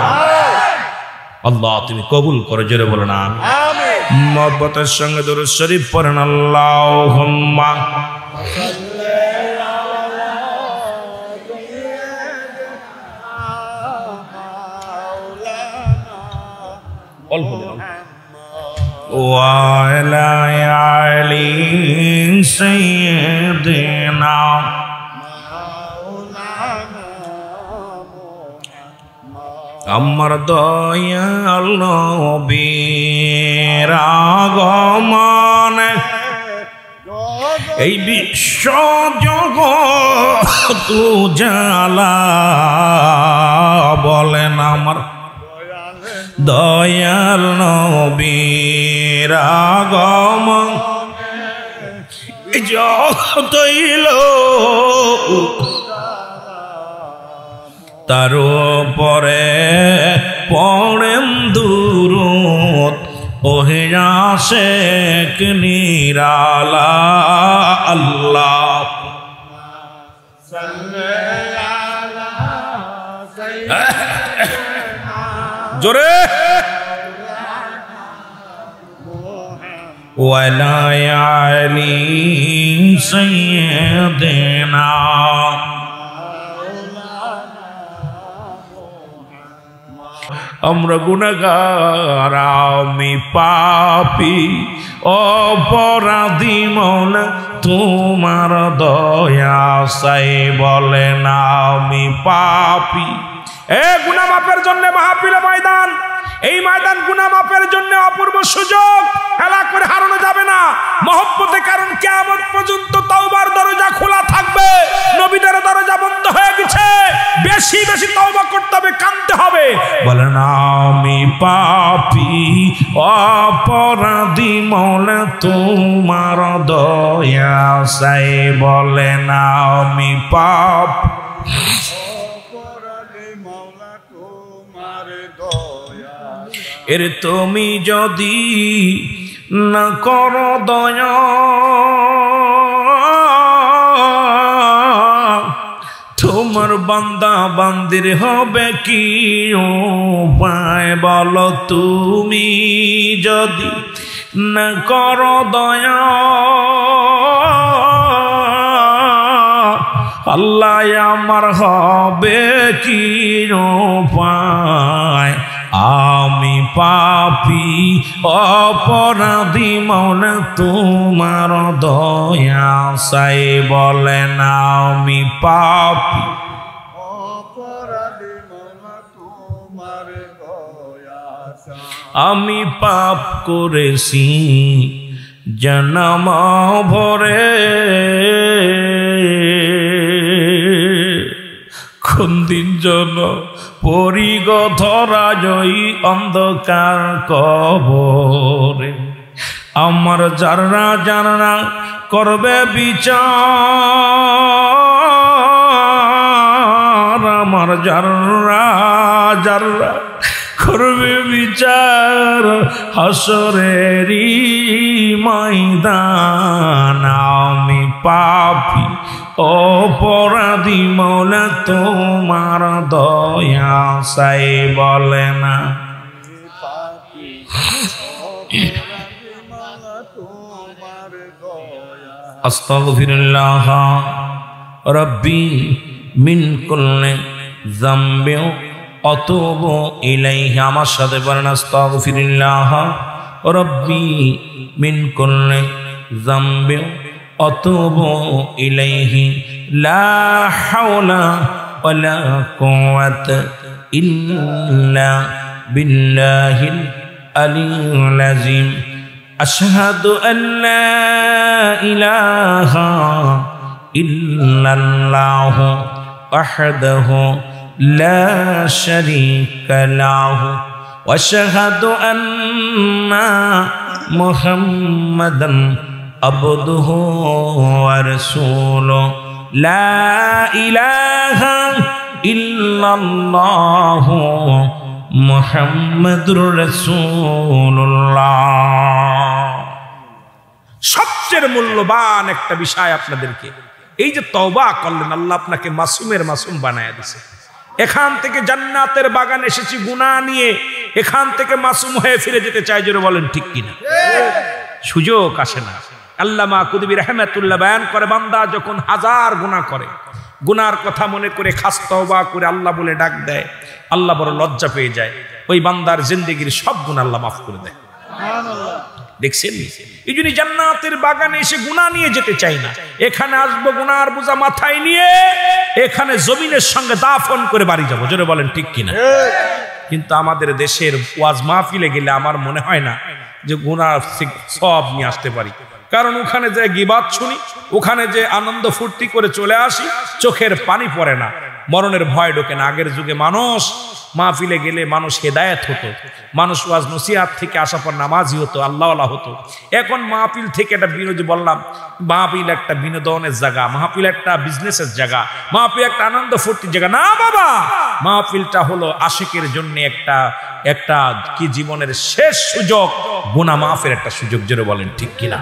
আল্লাহ তুমি কবুল করে, জোরে বলেন আমিন। মহব্বতের সঙ্গে দরুদ শরীফ পড়েন আল্লাহুম্মা অল্প وعلى آل سيدنا আমার দয়াল নবীর আগমনে এই বিশ্ব জগৎ উজালা, বলেন আমার দয়াল নবীর আগমন জগতইল তার পরে পড়েন দুরূদ ওহে আশিক নিরালা। আল্লাহ জোরে ওয়ালা আলি সাইয়্যিদিনা। আমরা গুনাহগার, আমি পাপী অপরাধী মওলা, তোমার দয়া চাই, বলেন আমি পাপী। এ গুনাহ মাফের জন্য মাহফিলে ময়দান, এই ময়দান গুনাহ মাফের জন্য অপূর্ব সুযোগ, খেলা করে হারানো যাবে না। মহব্বতে কারণ কিয়ামত পর্যন্ত তওবার দরজা খোলা থাকবে, নবীদের দরজা বন্ধ হয়ে গেছে। বেশি বেশি তওবা করতে হবে, কাঁদতে হবে। বলেন আমি পাপী অপরাধী মওলা, তোমার দয়া চাই, বলেন আমি পাপী। এর তুমি যদি না করো দয়া, তোমার বান্দা বান্দির হবে কি উপায়, বলো তুমি যদি না করো দয়া, আল্লাহ আমার হবে কি উপায়। আমি পাপী অপরাধী মওলা, তোমার দয়া চাই, বলেন আমি পাপী অপরাধী মওলা, তোমার দয়া চাই। আমি পাপ করেছি জনম ভরে, কোন দিন জন পরিগ ধরা জয়ী অন্ধকার কবরে, আমার যারা করবে বিচার, আমার যারা যারা করবে বিচার হাসরেরই ময়দান। আমি পাপী অপরাধী মৌলা তোমার দয়া চাই বলে না। আস্তাগফিরুল্লাহ রব্বি মিন কুল্লি যামবিন আতুবু ইলাইহি। আমার সাথে বলেন আস্তাগফিরুল্লাহ রব্বি মিন কুল্লি যামবিন আতুবু ইলাইহি লা হাওলা ওয়ালা কুওয়াতা ইল্লা বিল্লাহিল আলিয়্যিল আযীম। আশহাদু আল্লা ইলাহা ইল্লাল্লাহু ওয়াহদাহু লা শারীকা লাহু ওয়া আশহাদু আন্না মুহাম্মাদান আবদুহু ওয়া রাসূলুহু। লা ইলাহা ইল্লাল্লাহু মুহাম্মাদুর রাসূলুল্লাহ। সবচেয়ে মূল্যবান একটা বিষয় আপনাদেরকে, এই যে তওবা করলেন, আল্লাহ আপনাকে মাসুমের মাসুম বানায়া দিয়েছে। এখান থেকে জান্নাতের বাগান এসেছি গুনাহ নিয়ে, এখান থেকে মাসুম হয়ে ফিরে যেতে চাই, জোরে বলেন ঠিক কিনা? সুযোগ আসে না। আল্লামা কুতুবী রাহমাতুল্লাহ বয়ান করে, বান্দা যখন হাজার গুনাহ করে, গুনার কথা মনে করে খাস তওবা করে আল্লাহ বলে ডাক দেয়, আল্লাহ বড় লজ্জা পেয়ে যায়। ওই বান্দার জিন্দেগির সব গুনাহ আল্লাহ মাফ করে দেয়। দেখছেন, এই জন্য জান্নাতের বাগানে এসে গুনাহ নিয়ে যেতে চাই না। এখানে আসবো গুনার বোঝা মাথায় নিয়ে, এখানে জমিনের সঙ্গে দাফন করে বাড়ি যাবো, জোরে বলেন ঠিক কিনা? কিন্তু আমাদের দেশের ওয়াজ মাহফিলে গেলে আমার মনে হয় না যে গুনার সব নিয়ে আসতে পারি। কারণ ওখানে যে গীবাত শুনি, ওখানে যে আনন্দ ফুর্তি করে চলে আসি, চোখের পানি পড়ে না, মরণের ভয় ঢোকে না। আগের যুগে মানুষ মাহফিলে গেলে মানুষ হেদায়েত হতো, মানুষ ওয়াজ নসিহত থেকে আসার পর নামাজি হতো, আল্লাহওয়ালা হতো। এখন মাহফিল থেকে একটা বিনোদন, বললাম মাহফিল একটা বিনোদনের জায়গা, মাহফিল একটা বিজনেসের জায়গা, মাহফিল একটা আনন্দ ফুর্তির জায়গা না বাবা। মাহফিলটা হলো আশিকের জন্য একটা কি জীবনের শেষ সুযোগ, গুনাহ মাফের একটা সুযোগ, জোরে বলেন ঠিক কিনা?